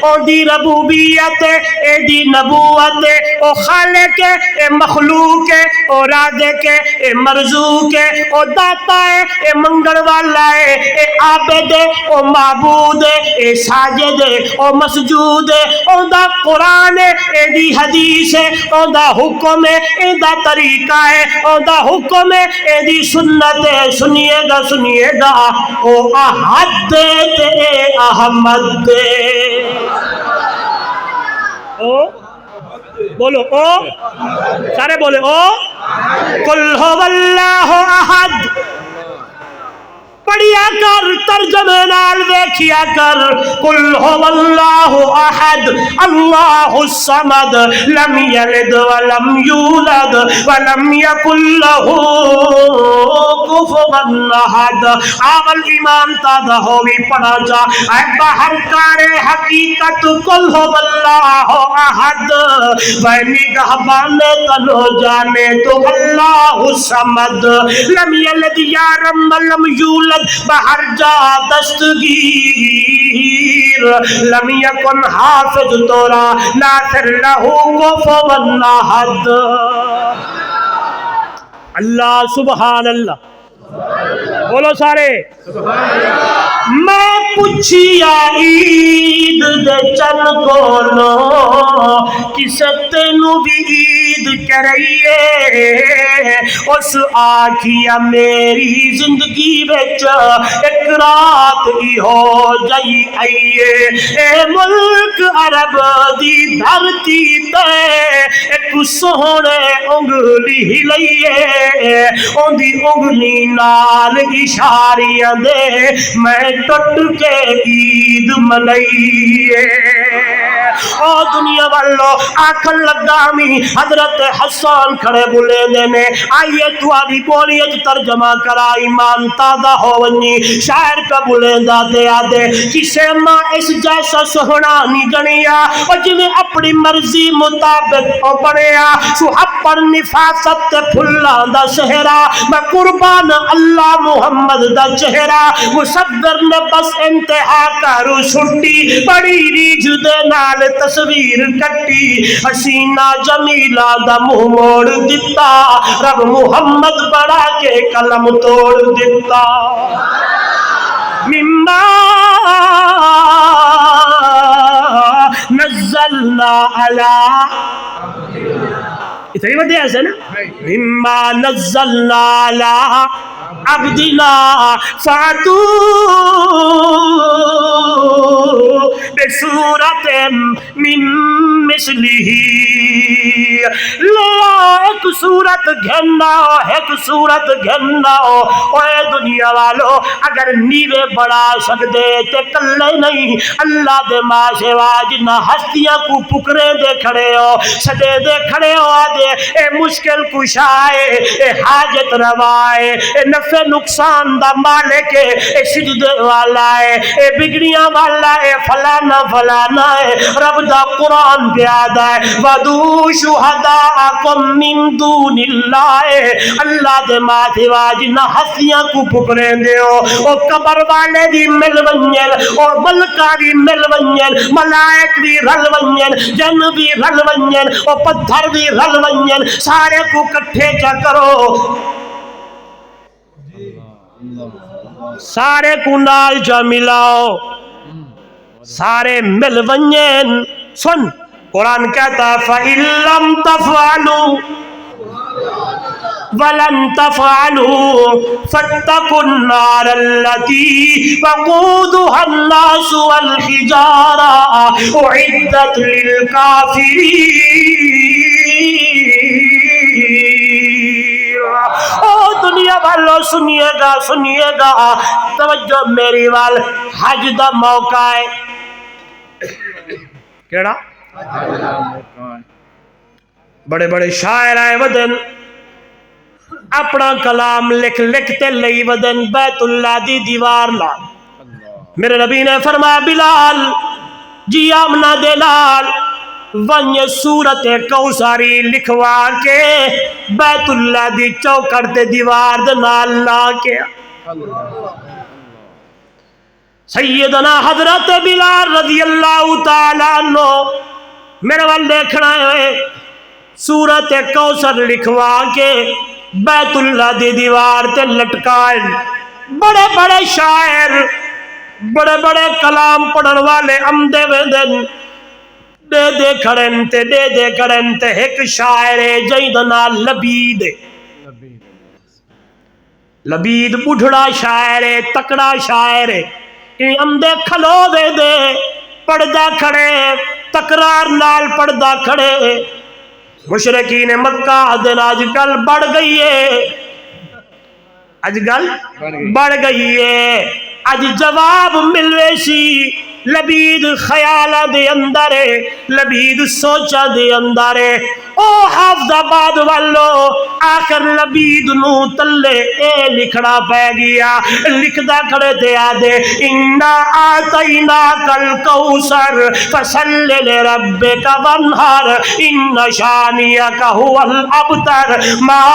او دی ربوبیت اے دی نبوت او خالق اے مخلوق او رازق اے مرزوق او داتا اے منگل والا اے عابد او معبود اے ساجد او مسجود او دا قرآن اے دی حدیث او دا حکم اے دا طریقہ ہے, او دا حکم اے دی سنت ہے. سنیے گا او احد تے احمد دے, او بولو, او سارے بولے, او قل هو اللہ احد. پڑھیا کر, ترجمے نال دیکھیا کر. قل هو اللہ احد اللہ الصمد لم یلد ولم یولد ولم یکن له کفوا احد. اول ایمان تازہ ہوئی پڑھا جا اے باہر کار حقیقت. قل هو اللہ احد و نگہبان تنو جانے تو اللہ الصمد لم یلد یارم ولم یولد بہر جا دستگیر لم یکن حافظ تورا ناصر لہو کفوا احد. اللہ سبحان اللہ بولو سارے. میں پوچھیا عید دے چن کولو کسے تینو بھی عید کرائیے. اس آکھیا میری زندگی بچ ایک رات ہی ہو جائی آئیے. اے ملک عرب دی دھرتی تے ایک سوہنے انگلی ہی لئیے. ان دی انگلی نال اشاریاں دے میں ٹٹ کے عید منائیے. او دنیا والو آکھن لگامی حضرت حسان کھڑے بلے دینے آئیے تواری بولی اج ترجمہ کرا ایمان تازہ ہو ونی. شاعر کا بلے دے آدھے کسے ماں اس جیسا سہنا نہیں گنیا اور جنہیں اپنی مرضی مطابق او بڑیا. سحب پر نفاست پھلان دا سہرا میں قربان اللہ محمد دا چہرہ. مصور نے بس انتہا کرو چھٹی بڑی ریج دے نال تصویر کٹی. حسینہ جمیلہ دا منہ موڑ دیتا رب محمد بڑا کے قلم توڑ دیتا. مما نزلنا علی اتنی بدے ایسے نا مما نزلنا علی عبدنا فاتو بصورت من مثلہ، لے ایک صورت گھننا ہو، ایک صورت گھننا ہو۔ اوے دنیا والو اگر نیوے بڑھا سکدے تے کلے نہیں، اللہ دے ماں سوا جنہ ہستیاں کو پکرے دے کھڑے ہو، سدے دے کھڑے ہو آدھے اے مشکل کشا ہے، اے حاجت روا ہے، اے نفع نقصان دا مالک ہے، اے سجدے والا ہے، اے بگڑیاں والا ہے، فلانا فلانا ہے۔ رب دا قرآن پیادا ہے وَدُو شُہَدَاءَكُم مِّن دُونِ اللَّهِ، اللہ دے ماتھے واجنا ہستیاں کو پکریں دے ہو، او قبر والے دی مل ونجن، او ملکہ دی مل ونجن، ملائک بھی رل ونجن، جن بھی رل ونجن، او پتھر بھی رل ونجن، سارے کو کٹھے چا کرو، سارے کو نال چا ملاؤ، سارے مل ونجن۔ سن قرآن کہتا فَإِن لَّمْ تَفْعَلُوا وَلَن تَفْعَلُوا فَاتَّقُوا النَّارَ الَّتِي وَقُودُهَا النَّاسُ وَالْحِجَارَةُ أُعِدَّتْ لِلْكَافِرِينَ۔ او دنیا والو سنیے گا، توجہ میری وال، حج دا موقع ہے، کیڑا بڑے بڑے شاعر آئے ودن، اپنا کلام لکھ لکھتے لئی ودن بیت اللہ دی دیوار لا۔ میرے نبی نے فرمایا بلال جی آمنہ دے لال ونج سورت کوثری لکھوا کے بیت اللہ دی چوکٹ تے دیوار دے نال لا کے۔ سیدنا حضرت بلال رضی اللہ تعالیٰ عنہ میرے وال دیکھنا ہے، سورت کوثر لکھوا کے بیت اللہ دی دیوار تے لٹکائے۔ بڑے بڑے شاعر، بڑے بڑے کلام پڑھن والے امدے ویندن، دے دے کھڑن تے ایک شاعر جیدنا لبید، لبید بڑھڑا شاعر تکڑا شاعر، امدے کھلو دے پڑھدا کھڑے، تکرار نال پڑھدا کھڑے۔ مشرکین مکہ دن آج کل بڑھ گئی ہے، آج کل بڑھ گئی ہے، آج جواب ملوے سی لبید خیالہ دے اندر ہے، لبید سوچا دے اندر ہے۔ او حافظ آباد والو آخر لبید نو تلے اے لکھنا پہ گیا، لکھدا کھڑے تے آدھے اِنَّا آتَيْنَاكَ الْكَوْثَرَ فَصَلِّ لِرَبِّكَ وَانْحَرْ إِنَّ شَانِئَكَ هُوَ الْأَبْتَرُ مَا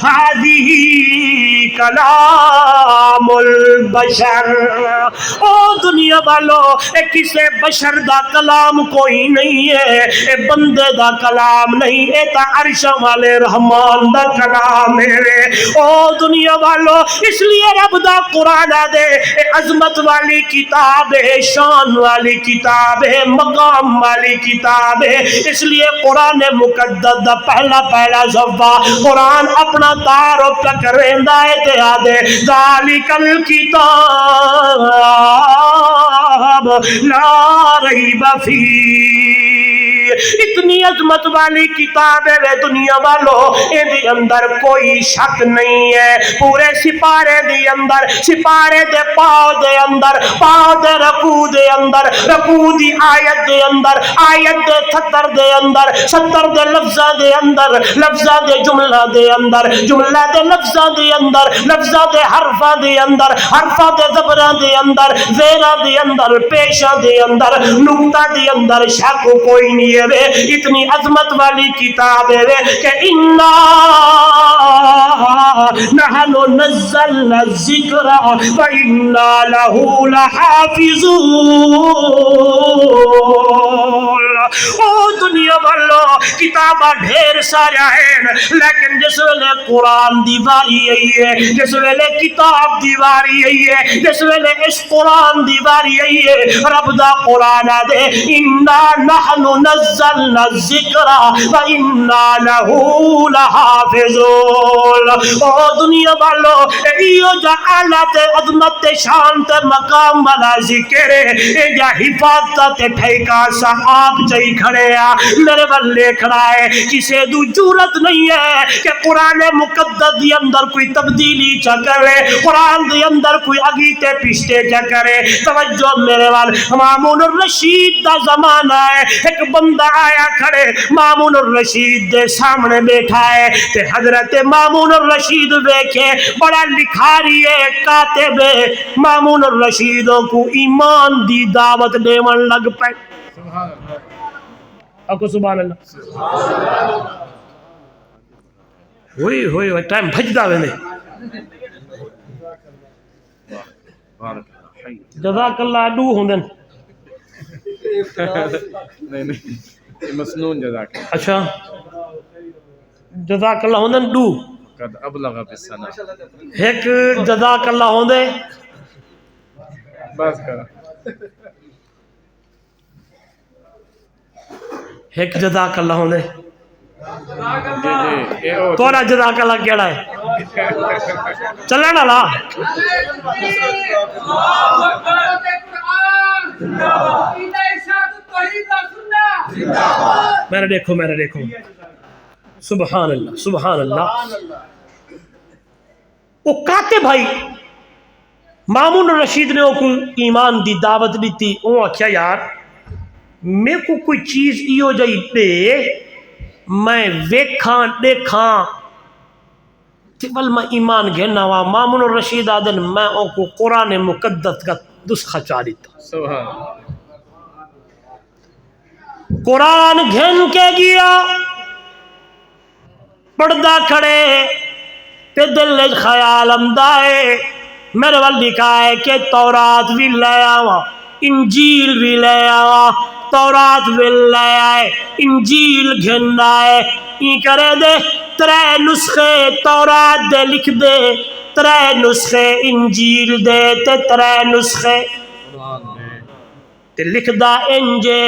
هَذِهِ کلام البشر۔ او دنیا والو اے کسے بشر دا کلام کوئی نہیں ہے، اے بندے دا کلام نہیں، اے تا عرش والے رحمان دا کلام ہے۔ او دنیا والو اس لیے رب دا قرآن دے اے عظمت والی کتاب ہے، شان والی کتاب ہے، مقام والی کتاب ہے، اس لیے قرآن مقدس دا پہلا صفحہ قرآن اپنا تعارف کریندا ہے تے آدھے ذالک الکتاب لا ریب فیہ، اتنی عظمت والی کتاب ہے دنیا والو، ان دی اندر کوئی شک نہیں ہے۔ پورے سپارے دی اندر، سپارے دے پاؤ دے اندر، پاؤ دے رکوع دے اندر، رکوع دی آیت دے اندر، آیت دے 70 دے اندر، 70 دے لفظہ دے اندر، لفظہ دے جملہ دے اندر، جملہ دے لفظہ دے اندر، لفظہ دے حرفہ دے اندر، حرفہ دے زبرہ دے اندر، زیرہ دے اندر، پیشہ دے اندر، نقطہ دے اندر، شک کوئی نہیں ہے۔ اتنی عظمت والی کتاب ہے کہ اِنَّا نحن نزلنا الذکر وإنا له لحافظون۔ او دنیا والو کتاباں ڈھیر سارا ہیں، لیکن جس ویلے قرآن دی واری آئی ہے، جس ویلے کتاب دی واری آئی ہے، جس ویلے اس قرآن دی واری آئی ہے، رب دا قرآن دے انا نحن نزلنا الذکر وإنا له لحافظون۔ او دنیا والو ایو جا اعلیٰ تے عظمت تے شان تے مقام والا ذکر ہے، اے جا حفاظت تے ٹھیکا سا آپ چاہی کھڑے آ میرے والے کھڑا ہے، کسے دو جورت نہیں ہے کہ قرآن مقدس دی اندر کوئی تبدیلی چا کرے، قرآن دی اندر کوئی اگیتے پشتے چا کرے۔ توجہ میرے وال، مامون الرشید دا زمانہ ہے، ایک بندہ آیا کھڑے مامون الرشید دے سامنے بیٹھا ہے تے حضرت مامون الرشید دیکھے بڑا لکھاری ہے، کاتب ہے، مامون الرشیدوں کو ایمان دی دعوت دیون لگ پائے۔ اکو سبحان اللہ، ہوئی ہوئی ہوئی ٹائم بھجدہ ویندے۔ جزاک اللہ دو ہوندن، نہیں مسنون جزاک اچھا جزاک اللہ ہوندن دو، قد ابلغ بالسنہ ایک جزاک اللہ ہوندے بس کرا ایک جزاک اللہ ہوندے جی تھوڑا جزاک اللہ کیڑا ہے چلنا لا میرے دیکھو سبحان اللہ سبحان اللہ۔ وہ کاتے بھائی مامون الرشید نے کو ایمان دی دعوت دیتی، وہ آکھیا یار میں کو کوئی چیز ایو جائی دے میں ویکھاں دیکھاں تیول میں ایمان گھننا وا۔ مامون الرشید آدن میں او کو قرآن مقدس کا نسخہ چاہ دیتا، سبحان قرآن گھن کے گیا پردہ کھڑے تے دل خیال امدائے میرے وال لکھا ہے کہ تورات بھی لے آوا، انجیل بھی لے آوا، تورات بھی لے آئے، انجیل گھن آئے، یہ کرے دے ترے نسخے تورات دے لکھ دے، ترے نسخے انجیل دے تے ترے نسخے تے لکھ دا انجے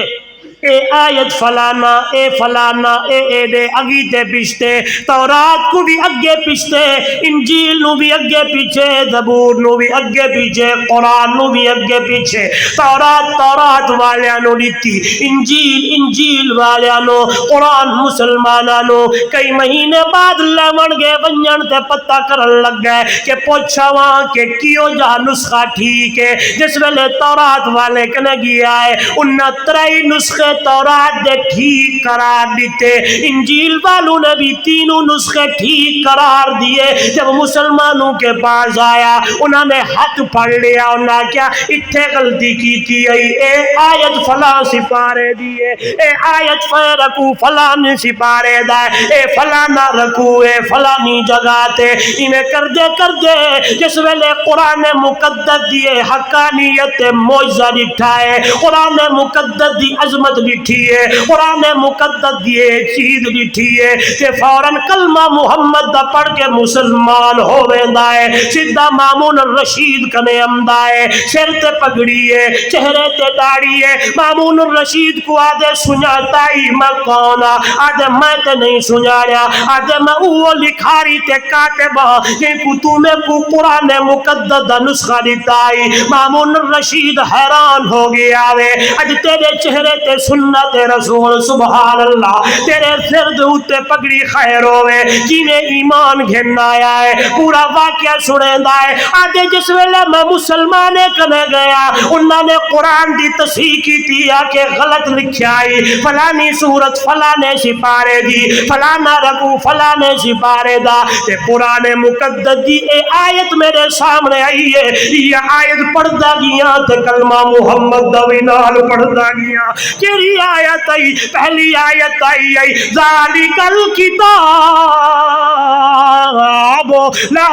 اے آیت فلانا اے فلانا اے دے اگی تے پشتے، تورات کو بھی اگے پشتے، انجیل نو بھی اگے پیچھے، زبور نو بھی اگے پیچھے، قرآن نو بھی اگے پیچھے۔ تورات والیاں نو لیتی، انجیل والیاں نو، قرآن مسلماناں نو۔ کئی مہینے بعد لیمن گے ونجن تے پتہ کرن لگ گئے کہ پوچھاواں کہ کیوں جا نسخہ ٹھیک ہے، جس ویلے تورات والے کنے گیا ہے انہاں ترائی نسخے تورات دے ٹھیک قرار دیتے، انجیل والوں نے بھی تینوں نسخے ٹھیک قرار دیے۔ جب مسلمانوں کے پاس آیا انہوں نے ہاتھ پڑھ لیا، انہوں نے کیا اتھے غلطی کی تھی، اے آیت فلاں سپارے دیے، اے آیت رکو فلاں سپارے دائے، اے فلانا رکو اے فلانی جگہ تے انہیں کر دے جس ویلے قرآن مقدس دیے حقانیت معجزہ لکھائے، قرآن مقدس دی عظمت لکھی ہے، قرآن مقدس دیے چیز لکھی ہے کہ فوراً کلمہ محمد دا پڑھ کے مسلمان ہو ویندا ہے، سیدھا مامون الرشید کنے امدا ہے، سر تے پگڑی ہے، چہرے تے داڑھی ہے۔ مامون الرشید کو آدھے سناتا ہی میں کونا، آدھے میں تے نہیں سنایا، آدھے میں وہ لکھاری تے کاتبہ جن کو تمہیں کو قرآن مقدس دا نسخہ دیتا ہی۔ مامون الرشید حیران ہو گیا وے، اج تیرے چہرے تے سنت رسول سبحان اللہ، تیرے سر دوتے پگڑی خیر ہوئے، جنہیں ایمان گھن آیا ہے پورا واقعہ سنے دائے۔ آدھے جس ویلے میں مسلمانے کنے گیا انہوں نے قرآن دی تصحیح کی تیا کہ غلط لکھائی، فلانی صورت فلانے سپارے دی، فلانا رکو فلانے سپارے دا، تے قرآن مقدس دی اے آیت میرے سامنے آئی ہے، یہ آیت پڑھدا گیا تے کلمہ محمد دا وینال پڑھدا گیا۔ کیری آیت آئی؟ پہلی آیت آئی ذالک الکتاب لا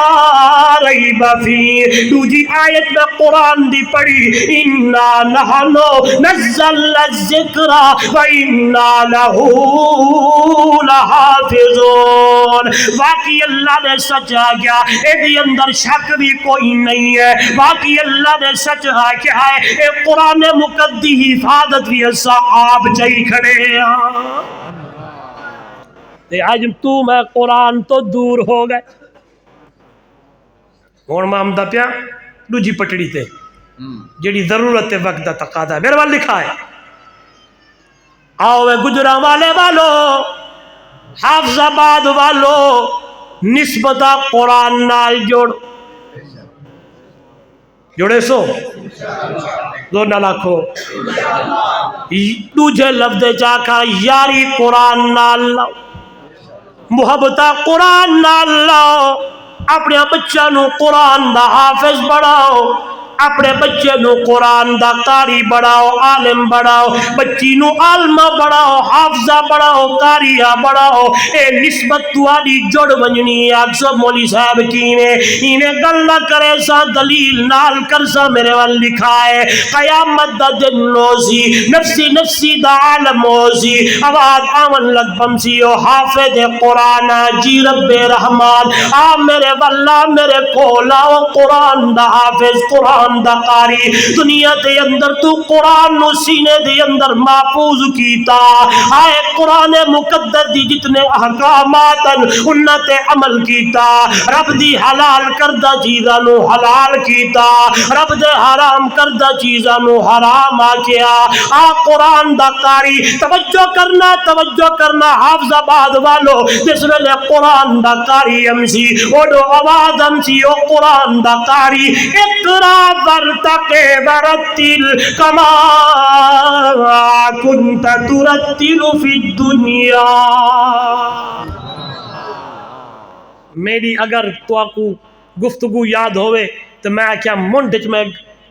ریب فیہ دوجی آیت میں قرآن دی پڑھی انا نحنو نزلنا الذکر وَإِنَّا لَهُ لَحَافِظُونَ واقعی اللہ نے سچ آگیا ایدی اندر شک بھی کوئی نہیں ہے واقعی اللہ نے سچ آگیا ہے اے قرآن مقدی حفاظت بھی ایسا آپ چاہی کھڑے ہیں آج تو میں قرآن تو دور ہو گئے اور مامدہ پیا دوجی پٹڑی تے جیڑی ضرورت وقت دا تقاضا ہے میرے وال لکھا ہے آؤ گجرا والے والو حافظ آباد والو نسبتا قرآن نال جوڑے سو دو نہ لاکھو دوجہ لفظ چاکا یاری قرآن نال لاؤ محبتہ قرآن نال لاؤ اپنے بچہ نو قرآن دا حافظ بڑھاؤ اپنے بچے نو قرآن دا قاری بڑھاؤ عالم بڑھاؤ بچی نو عالمہ بڑھاؤ حافظہ بڑھاؤ قاریہ بڑھاؤ اے نسبت تواری جڑ ونجنی اکثر مولی صاحب کینے انہیں گل نہ کرے سا دلیل نال کر سا میرے وال لکھا ہے قیامت دا دن نوزی نفسی نفسی دا عالم موزی آواز آمن لگ بمسی او حافظ قرآن جی رب رحمان آ میرے واللہ میرے کولاو قرآن دا حافظ قرآن دا قاری دنیا دے اندر تو قرآن نو سینے دے اندر محفوظ کیتا آئے قرآن مقدر دی جتنے احکامات انہاں تے عمل کیتا رب دی حلال کردہ چیزاں نو حلال کیتا رب دے حرام کردہ چیزاں نو حرام آکیا آ قرآن دا قاری توجہ کرنا حافظ آباد والو جس ویلے قرآن دا قاری امسی اوڈو آواز امسی او قرآن دا قاری اقرا ورتقے ورتل کما کنت ترتل فی الدنیا میری اگر تو آکو گفتگو یاد ہوئے تو میں کیا منڈج میں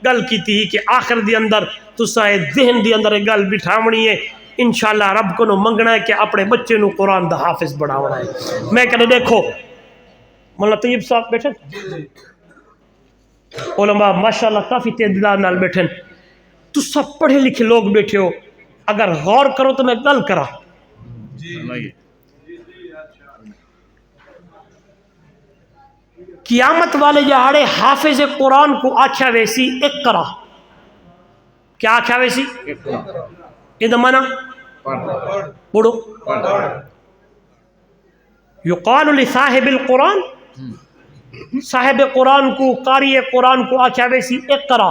گل کی تھی کہ آخر دی اندر تو سائے ذہن دی اندر گل بٹھاونی ہے انشاءاللہ رب کو نو منگنا ہے کہ اپنے بچے نو قرآن دا حافظ بڑھاونا ہے میں کہنے دیکھو مولانا طیب صاحب بیٹھے علماء ماشاءاللہ کافی تعداد نال بیٹھے تو سب پڑھے لکھے لوگ بیٹھے ہو اگر غور کرو تو میں گل کرا قیامت والے جہاڑے حافظ قرآن کو آکھیا ویسی اقرا کیا آکھیا ویسی یہ مانا پڑھو یقال لصاحب القرآن صاحب قرآن کو قاری قرآن کو آکھیا ویسی اقرا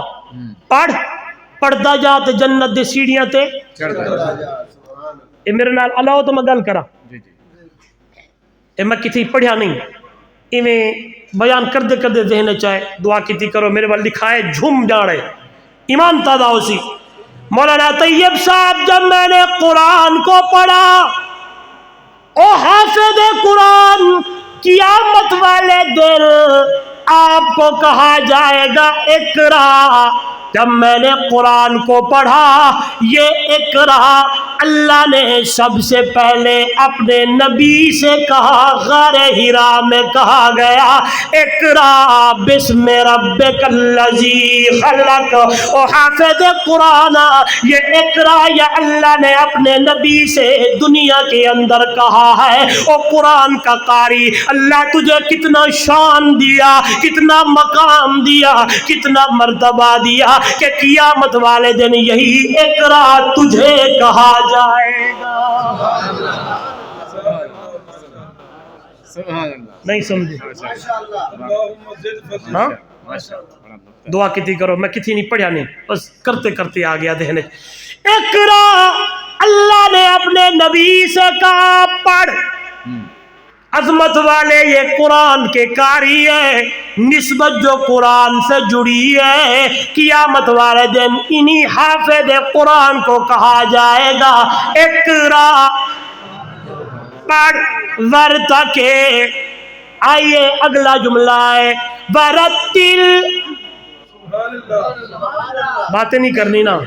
پڑھدا جا تے جنت دے سیڑھیاں تے اے میرے نال اللہ تو میں گل کرا اے میں کتھی پڑھیا نہیں ایویں بیان کردے کردے ذہن چاہے دعا کیتی کرو میرے وال لکھا ہے جھوم جاڑے ایمان تازہ ہو سی مولانا طیب صاحب جب میں نے قرآن کو پڑھا او حافظ قرآن قیامت والے دن آپ کو کہا جائے گا اقرا جب میں نے قرآن کو پڑھا یہ اقرا اللہ نے سب سے پہلے اپنے نبی سے کہا غار ہرا میں کہا گیا اقرا بسم ربک الذی خلق او حافظ قرآن یہ اقرا یا اللہ نے اپنے نبی سے دنیا کے اندر کہا ہے او قرآن کا قاری اللہ تجھے کتنا شان دیا کتنا مقام دیا کتنا مرتبہ دیا کہ قیامت والے دن یہی اقرا تجھے کہا جائے گا نہیں سمجھے ہاں دعا کتنی کرو میں کتنی نہیں پڑھیا نہیں بس کرتے کرتے آ گیا دہنے اقرا اللہ نے اپنے نبی سے کہا پڑھ عظمت والے یہ قرآن کے قاری ہے نسبت جو قرآن سے جڑی ہے قیامت والے دن انہی حافظ قرآن کو کہا جائے گا اقرا پڑھ ورتقے آئیے اگلا جملہ ہے ورتل باتیں نہیں کرنی نا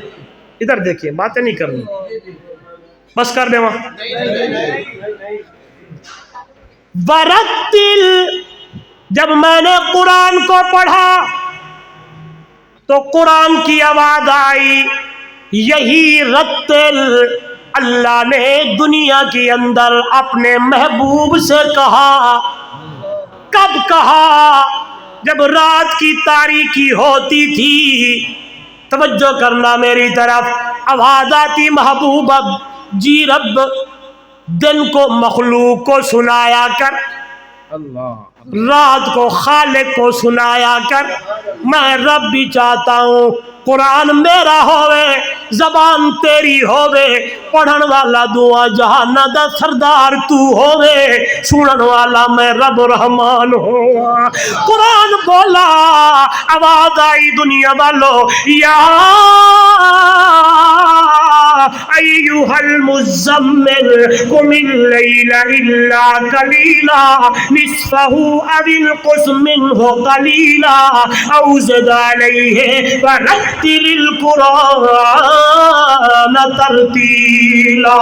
ادھر دیکھیے باتیں نہیں کرنی بس کر دے وہاں ورتل جب میں نے قرآن کو پڑھا تو قرآن کی آواز آئی، یہی رتل اللہ نے دنیا کے اندر اپنے محبوب سے کہا۔ کب کہا؟ جب رات کی تاریکی ہوتی تھی، توجہ کرنا میری طرف، آواز آتی محبوب اب جی رب دن کو مخلوق کو سنایا کر، رات کو خالق کو سنایا کر، میں رب بھی چاہتا ہوں قرآن میرا ہوئے، زبان تیری ہوئے، پڑھن والا دعا جہانا دا سردار تو ہوئے، سنن والا میں رب رحمان ہوا۔ قرآن بولا، آواز آئی دنیا والو، یا ایھا المزمل قم اللیل الا قلیلا نصفہ او انقص منہ قلیلا او زد علیہ ورتل القرآن ترتیلا۔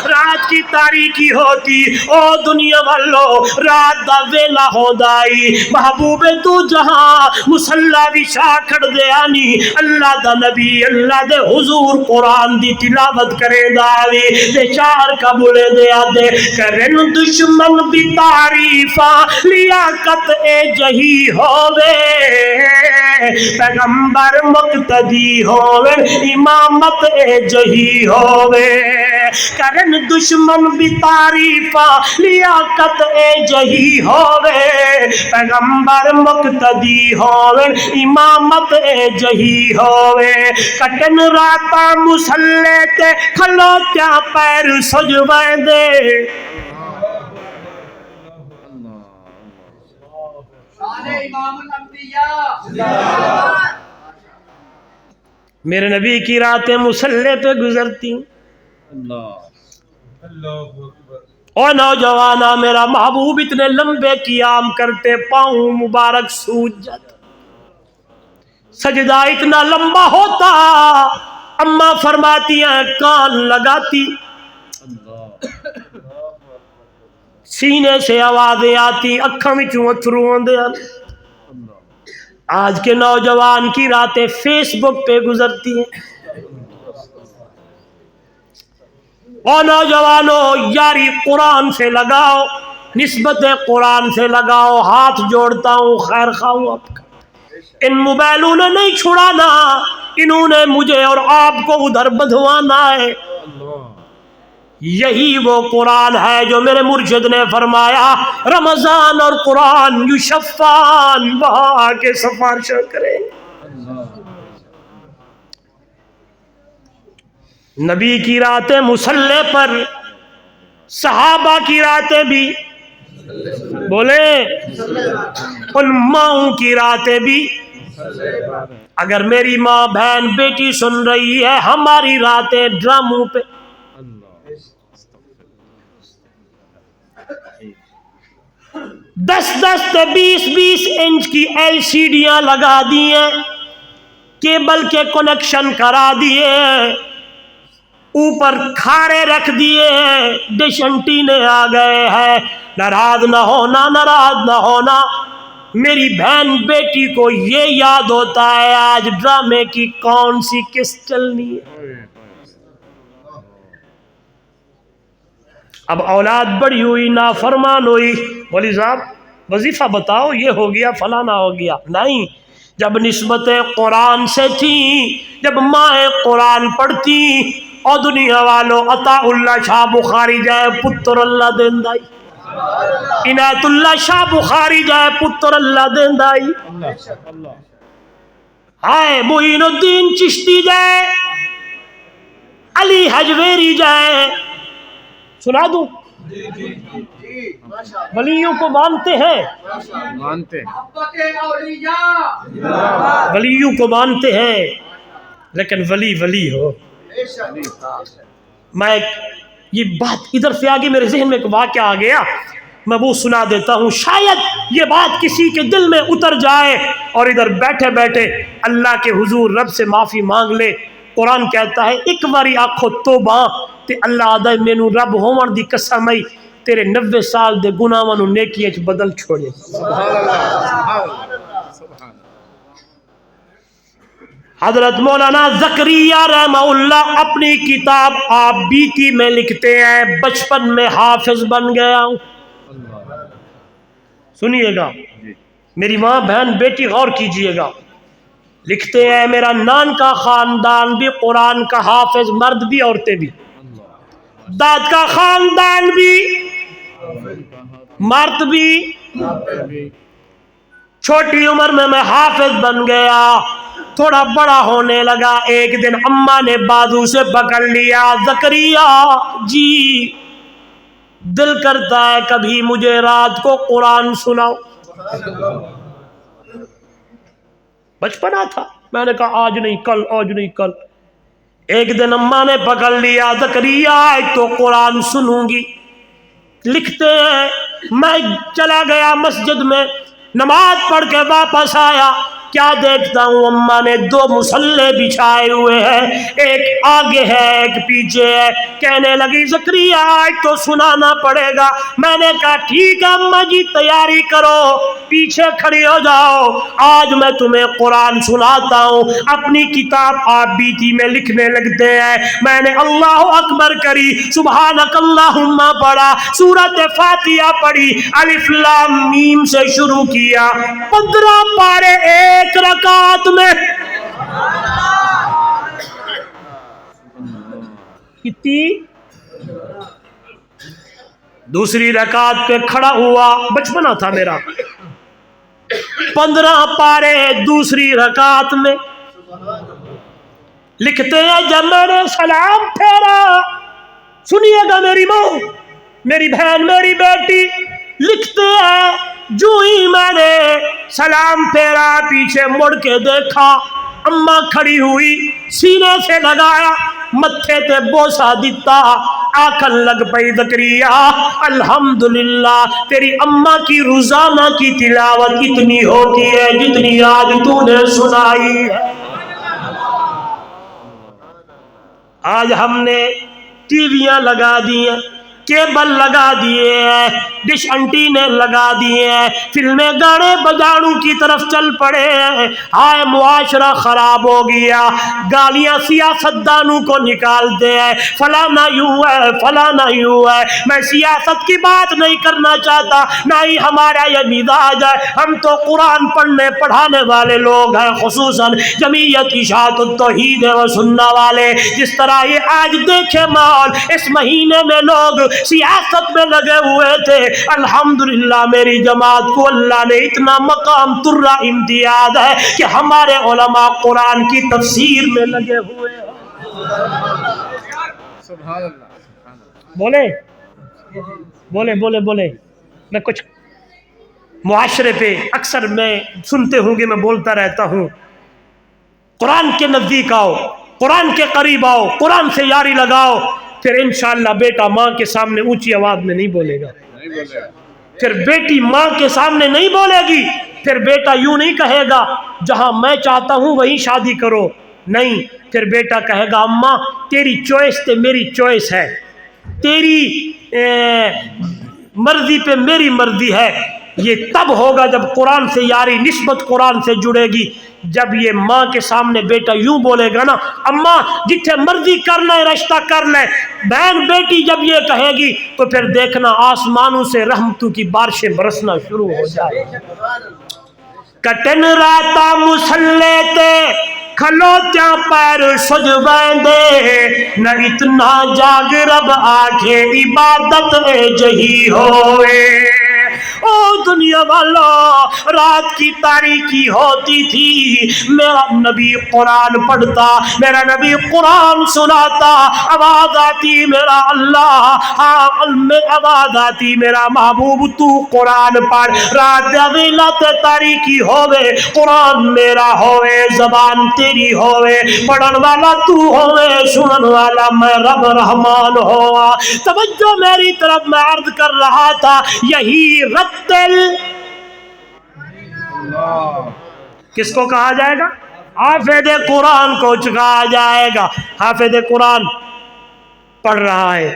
رات کی تاریکی ہوتی، او دنیا والو رات دا ویلا ہو دائی، محبوب تو جہاں مسلح وشا کھڑ دے آنی، اللہ دا نبی اللہ دے حضور قرآن دی تلاوت کرے داوی دے چار قبولے دے آدے کرن دشمن بھی تعریفا لیاقت اے جہی ہووے، پیغمبر مقتدی ہووے، امامت اے جہی ہووے، کرن دشمن بھی تعریفا لیاقت اے جہی ہووے، پیغمبر مقتدی ہووے، امامت اے جہی ہووے، کٹن راتا مسلے تے کھلوتیا پیر سجوے دے۔ میرے نبی کی راتیں مسلح پہ گزرتی، او نوجوانا میرا محبوب اتنے لمبے قیام کرتے، پاؤں مبارک سوج جاتے، سجدہ اتنا لمبا ہوتا، اماں فرماتی ہیں کان لگاتی، سینے سے آوازیں آتی، اکھاں وچوں اتھرو آندے ہیں۔ آج کے نوجوان کی راتیں فیس بک پہ گزرتی ہیں۔ اور نوجوانوں یاری قرآن سے لگاؤ، نسبت قرآن سے لگاؤ، ہاتھ جوڑتا ہوں خیر خواہ آپ کا، ان موبائلوں نے نہیں چھڑانا، انہوں نے مجھے اور آپ کو ادھر بدھوانا ہے۔ یہی وہ قرآن ہے جو میرے مرشد نے فرمایا رمضان اور قرآن یشفان، وہاں کے سفارشاں کریں۔ نبی کی راتیں مسلح پر، صحابہ کی راتیں بھی بولے، ان ماؤں کی راتیں بھی۔ اگر میری ماں بہن بیٹی سن رہی ہے، ہماری راتیں ڈراموں پہ، 10-10 تے 20-20 انچ کی LCDیاں لگا دی ہیں، کیبل کے کنیکشن کرا دیے ہیں، اوپر کھارے رکھ دیے ہیں، ڈش انٹینے آ گئے ہیں۔ ناراض نہ ہونا، ناراض نہ ہونا، میری بہن بیٹی کو یہ یاد ہوتا ہے آج ڈرامے کی کون سی قسط چلنی ہے۔ اب اولاد بڑی ہوئی، نافرمان ہوئی، مولی صاحب وظیفہ بتاؤ، یہ ہو گیا فلانا ہو گیا، نہیں، جب نسبت قرآن سے تھی، جب ماں قرآن پڑھتی، اور دنیا والوں عطا اللہ شاہ بخاری جائے پتر اللہ دیندائی، عنایت اللہ شاہ بخاری جائے پتر اللہ دیندائی، ہائے معین الدین چشتی جائے، علی حجویری جائے، سنا دوں، ولیوں کو مانتے ہیں، ولیوں کو مانتے ہیں، لیکن ولی ولی ہو۔ میں یہ بات ادھر سے آگے میرے ذہن میں ایک واقعہ آ گیا، میں وہ سنا دیتا ہوں، شاید یہ بات کسی کے دل میں اتر جائے اور ادھر بیٹھے بیٹھے اللہ کے حضور رب سے معافی مانگ لے۔ قرآن کہتا ہے ایک باری آکھو توبہ تے اللہ آدھے مینوں رب ہون دی قسم ہے تیرے 90 سال دے گناہاں نوں نیکیاں وچ بدل چھوڑے۔ سبحان اللہ، سبحان اللہ، سبحان اللہ۔ حضرت مولانا زکریا رحمہ اللہ اپنی کتاب آپ بیتی میں لکھتے ہیں بچپن میں حافظ بن گیا ہوں۔ سنیے گا میری ماں بہن بیٹی غور کیجئے گا، لکھتے ہیں میرا نان کا خاندان بھی قرآن کا حافظ، مرد بھی عورتیں بھی، داد کا خاندان بھی مرد بھی، چھوٹی عمر میں حافظ بن گیا۔ تھوڑا بڑا ہونے لگا، ایک دن اماں نے بازو سے پکڑ لیا، زکریا جی دل کرتا ہے کبھی مجھے رات کو قرآن سناؤ۔ بچپنا تھا، میں نے کہا آج نہیں کل، آج نہیں کل۔ ایک دن اماں نے پکڑ لیا، زکریا تو قرآن سنوں گی۔ لکھتے ہیں میں چلا گیا مسجد میں، نماز پڑھ کے واپس آیا، کیا دیکھتا ہوں اماں نے 2 مصلے بچھائے ہوئے ہیں، ایک آگے ہے ایک پیچھے ہے۔ کہنے لگی زکریا آج تو سنانا پڑے گا۔ میں نے کہا ٹھیک ہے اماں جی تیاری کرو، پیچھے کھڑی ہو جاؤ، آج میں تمہیں قرآن سناتا ہوں۔ اپنی کتاب آپ بیتی میں لکھنے لگتے ہیں، میں نے اللہ اکبر کری، سبحانک اللہم پڑھا، سورۃ فاتحہ پڑھی، الف لام میم سے شروع کیا، 15 پارے ایک رکعت میں۔ کتنی؟ دوسری رکعت پہ کھڑا ہوا، بچپنا تھا میرا، 15 پارے دوسری رکعت میں۔ لکھتے ہیں جب میں نے سلام پھیرا، سنیے گا میری ماں، میری بہن، میری بیٹی، لکھتے ہیں جو ہی میں نے سلام پھیرا پیچھے مڑ کے دیکھا، اماں کھڑی ہوئی، سینے سے لگایا، متھے تے بوسا دیتا، آکھن لگ پئی زکریا الحمدللہ تیری اماں کی روزانہ کی تلاوت اتنی ہوتی ہے جتنی آج تو نے سنائی ہے۔ آج ہم نے ٹی ویاں لگا دی ہیں، کیبل لگا دیے ہیں، ڈش انٹینے لگا دیے ہیں، فلمیں گانے بجاڑوں کی طرف چل پڑے ہیں، ہائے معاشرہ خراب ہو گیا، گالیاں سیاستدانوں کو نکالتے ہیں، فلانا یوں ہے، فلانا یوں ہے۔ میں سیاست کی بات نہیں کرنا چاہتا، نہ ہی ہمارا یہ مزاج ہے، ہم تو قرآن پڑھنے پڑھانے والے لوگ ہیں، خصوصاً جمعیت اشاعت التوحید و سنہ والے۔ جس طرح یہ آج دیکھے مال، اس مہینے میں لوگ سیاست میں لگے ہوئے تھے، الحمدللہ میری جماعت کو اللہ نے اتنا مقام ترہ امتیاز ہے کہ ہمارے علماء قرآن کی تفسیر میں لگے ہوئے ہیں۔ سبحان اللہ، بولے بولے بولے بولے، میں کچھ معاشرے پہ اکثر میں سنتے ہوں گے، میں بولتا رہتا ہوں، قرآن کے نزدیک آؤ، قرآن کے قریب آؤ، قرآن سے یاری لگاؤ، پھر انشاءاللہ بیٹا ماں کے سامنے اونچی آواز میں نہیں بولے گا، پھر بیٹی ماں کے سامنے نہیں بولے گی، پھر بیٹا یوں نہیں کہے گا جہاں میں چاہتا ہوں وہیں شادی کرو، نہیں، پھر بیٹا کہے گا اماں تیری چوائس تے میری چوائس ہے، تیری مرضی پہ میری مرضی ہے۔ یہ تب ہوگا جب قرآن سے یاری، نسبت قرآن سے جڑے گی۔ جب یہ ماں کے سامنے بیٹا یوں بولے گا نا اماں جتھے مرضی کر لے رشتہ کر لے، بہن بیٹی جب یہ کہے گی تو پھر دیکھنا آسمانوں سے رحمتوں کی بارشیں برسنا شروع ہو جائے۔ کٹن راتا مسلے تے کھلوتیاں پیر سج ویندے، نہ اتنا جاگ رب آکھے عبادت جہی ہوئے۔ او دنیا والا، رات کی تاریکی ہوتی تھی، میرا نبی قرآن پڑھتا، میرا نبی قرآن سناتا، آواز آتی میرا اللہ، آواز آتی میرا محبوب تو قرآن پڑھ، رات ویلا تے تاریکی ہوئے، قرآن میرا ہوئے، زبان تیری ہوئے، پڑھن والا تو ہوئے، سنن والا میں رب رحمان ہوا۔ توجہ میری طرف میں عرض کر رہا تھا، یہی رتل کس کو کہا جائے گا؟ حافظ قرآن کو کہا جائے گا۔ حافظ قرآن پڑھ رہا ہے،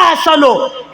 ahsano,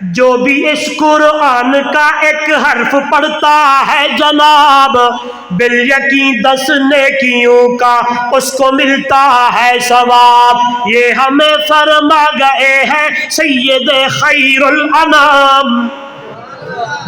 جو بھی اس قرآن کا ایک حرف پڑھتا ہے جناب، بالیقین 10 نیکیوں کا اس کو ملتا ہے ثواب۔ یہ ہمیں فرما گئے ہیں سید خیر الانام،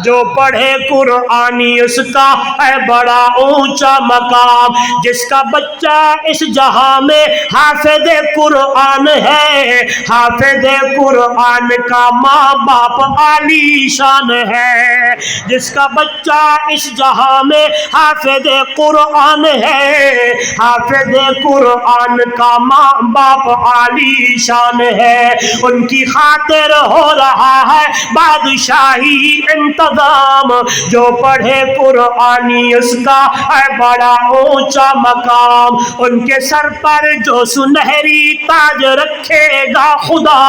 جو پڑھے قرآنی اس کا ہے بڑا اونچا مقام۔ جس کا بچہ اس جہاں میں حافظ قرآن ہے، حافظ قرآن کا ماں باپ عالی شان ہے۔ جس کا بچہ اس جہاں میں حافظ قرآن ہے، حافظ قرآن کا ماں باپ عالی شان ہے۔ ان کی خاطر ہو رہا ہے بادشاہی انتظام، جو پڑھے قرآنی اس کا ہے بڑا اونچا مقام۔ ان کے سر پر جو سنہری تاج رکھے گا خدا،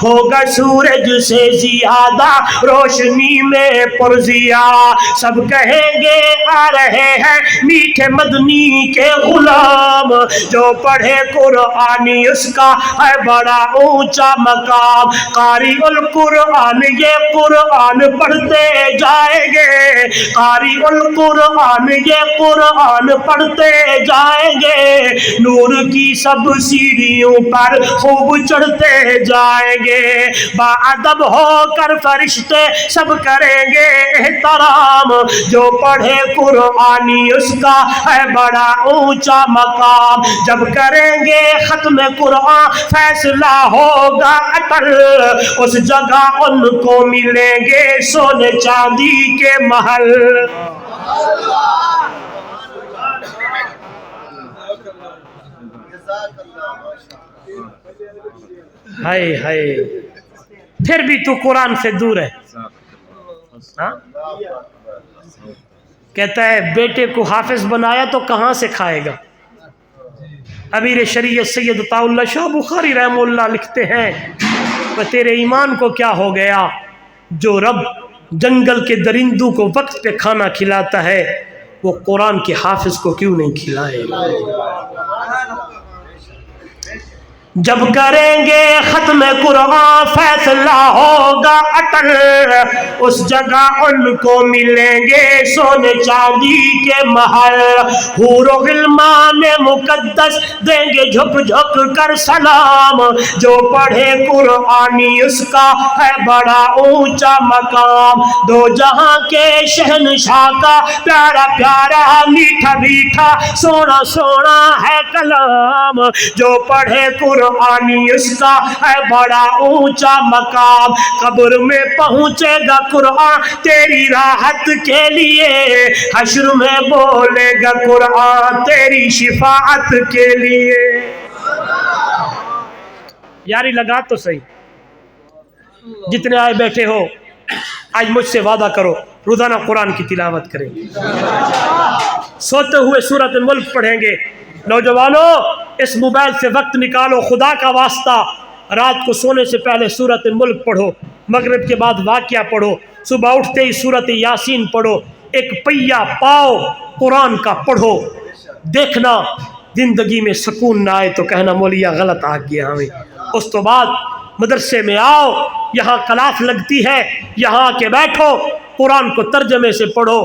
ہوگا سورج سے زیادہ روشنی میں پرضیا۔ سب کہیں گے آ رہے ہیں میٹھے مدنی کے غلام، جو پڑھے قرآنی اس کا ہے بڑا اونچا مقام۔ قاری القرآن یہ قرآن پڑھتے جائیں گے، قاری القرآن یہ قرآن پڑھتے جائیں گے، نور کی سب سیڑھیوں پر خوب چڑھتے جائیں گے۔ باادب ہو کر فرشتے سب کریں گے احترام، جو پڑھے قرآنی اس کا ہے بڑا اونچا مقام۔ جب کریں گے ختم قرآن فیصلہ ہوگا اٹل، اس جگہ ان کو ملیں گے سونے چاندی کے محل۔ ہائے ہائے، پھر بھی تو قرآن سے دور ہے۔ ہاں؟ کہتا ہے بیٹے کو حافظ بنایا تو کہاں سے کھائے گا؟ امیر شریعت سید عطا اللہ شاہ بخاری رحمہ اللہ لکھتے ہیں کہ تیرے ایمان کو کیا ہو گیا، جو رب جنگل کے درندوں کو وقت پہ کھانا کھلاتا ہے وہ قرآن کے حافظ کو کیوں نہیں کھلائے گا؟ جب کریں گے ختم قرآن فیصلہ ہوگا اٹل، اس جگہ ان کو ملیں گے سونے چاندی کے محل۔ حور و غلمان مقدس دیں گے جھک جھک کر سلام، جو پڑھے قرآنی اس کا ہے بڑا اونچا مقام۔ دو جہاں کے شہنشاہ کا پیارا پیارا میٹھا میٹھا سونا سونا ہے کلام، جو پڑھے قرآنی اس کا ہے بڑا اونچا مقام۔ قبر میں پہنچے گا قرآن تیری راحت کے لیے، حشر میں بولے گا قرآن تیری شفاعت کے لیے۔ یاری لگا تو صحیح، جتنے آئے بیٹھے ہو آج مجھ سے وعدہ کرو روزانہ قرآن کی تلاوت کریں گے، سوتے ہوئے سورۃ الملک پڑھیں گے۔ نوجوانوں اس موبائل سے وقت نکالو، خدا کا واسطہ رات کو سونے سے پہلے سورۃ الملک پڑھو، مغرب کے بعد واقعہ پڑھو، صبح اٹھتے ہی سورۃ یاسین پڑھو، ایک پہیا پاؤ قرآن کا پڑھو۔ دیکھنا زندگی میں سکون نہ آئے تو کہنا مولیا غلط آ گیا ہمیں۔ اس تو بعد مدرسے میں آؤ، یہاں کلاس لگتی ہے، یہاں کے بیٹھو قرآن کو ترجمے سے پڑھو،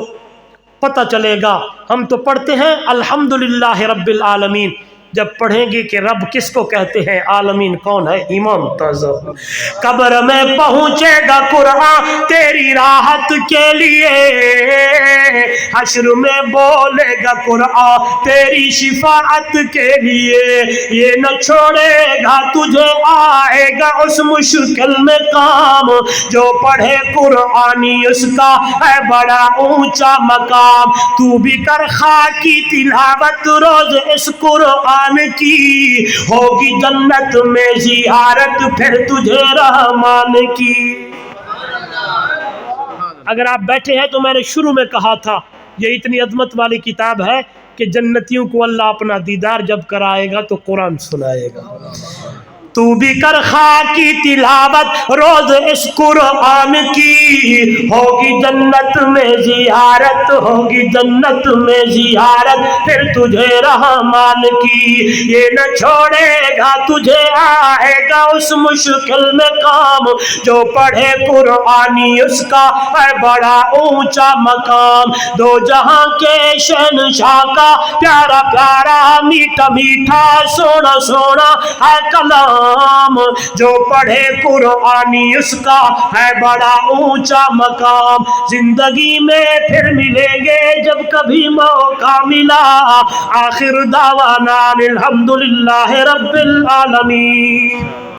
پتہ چلے گا۔ ہم تو پڑھتے ہیں الحمدللہ رب العالمین، جب پڑھیں گے کہ رب کس کو کہتے ہیں، عالمین کون ہے، ایمان تازہ۔ قبر میں پہنچے گا قرآن تیری راحت کے لیے، حشر میں بولے گا قرآن تیری شفاعت کے لیے۔ یہ نہ چھوڑے گا تجھے، آئے گا اس مشکل میں کام، جو پڑھے قرآنی اس کا ہے بڑا اونچا مقام۔ تو بھی کر خاکی تلاوت روز اس قرآن کی، ہوگی جنت میں زیارت پھر تجھے رحمان کی۔ اگر آپ بیٹھے ہیں تو میں نے شروع میں کہا تھا یہ اتنی عظمت والی کتاب ہے کہ جنتیوں کو اللہ اپنا دیدار جب کرائے گا تو قرآن سنائے گا۔ تو بھی کر خاکی تلاوت روز اس قرآن کی، ہوگی جنت میں زیارت، ہوگی جنت میں زیارت پھر تجھے رحمان کی۔ یہ نہ چھوڑے گا تجھے، آئے گا اس مشکل میں کام، جو پڑھے قرآنی اس کا ہے بڑا اونچا مقام۔ دو جہاں کے شہنشاہ کا پیارا پیارا میٹھا میٹھا سونا سونا ہے کلام، جو پڑھے قرآنی اس کا ہے بڑا اونچا مقام۔ زندگی میں پھر ملیں گے جب کبھی موقع ملا، آخر دعوانا الحمدللہ رب العالمین۔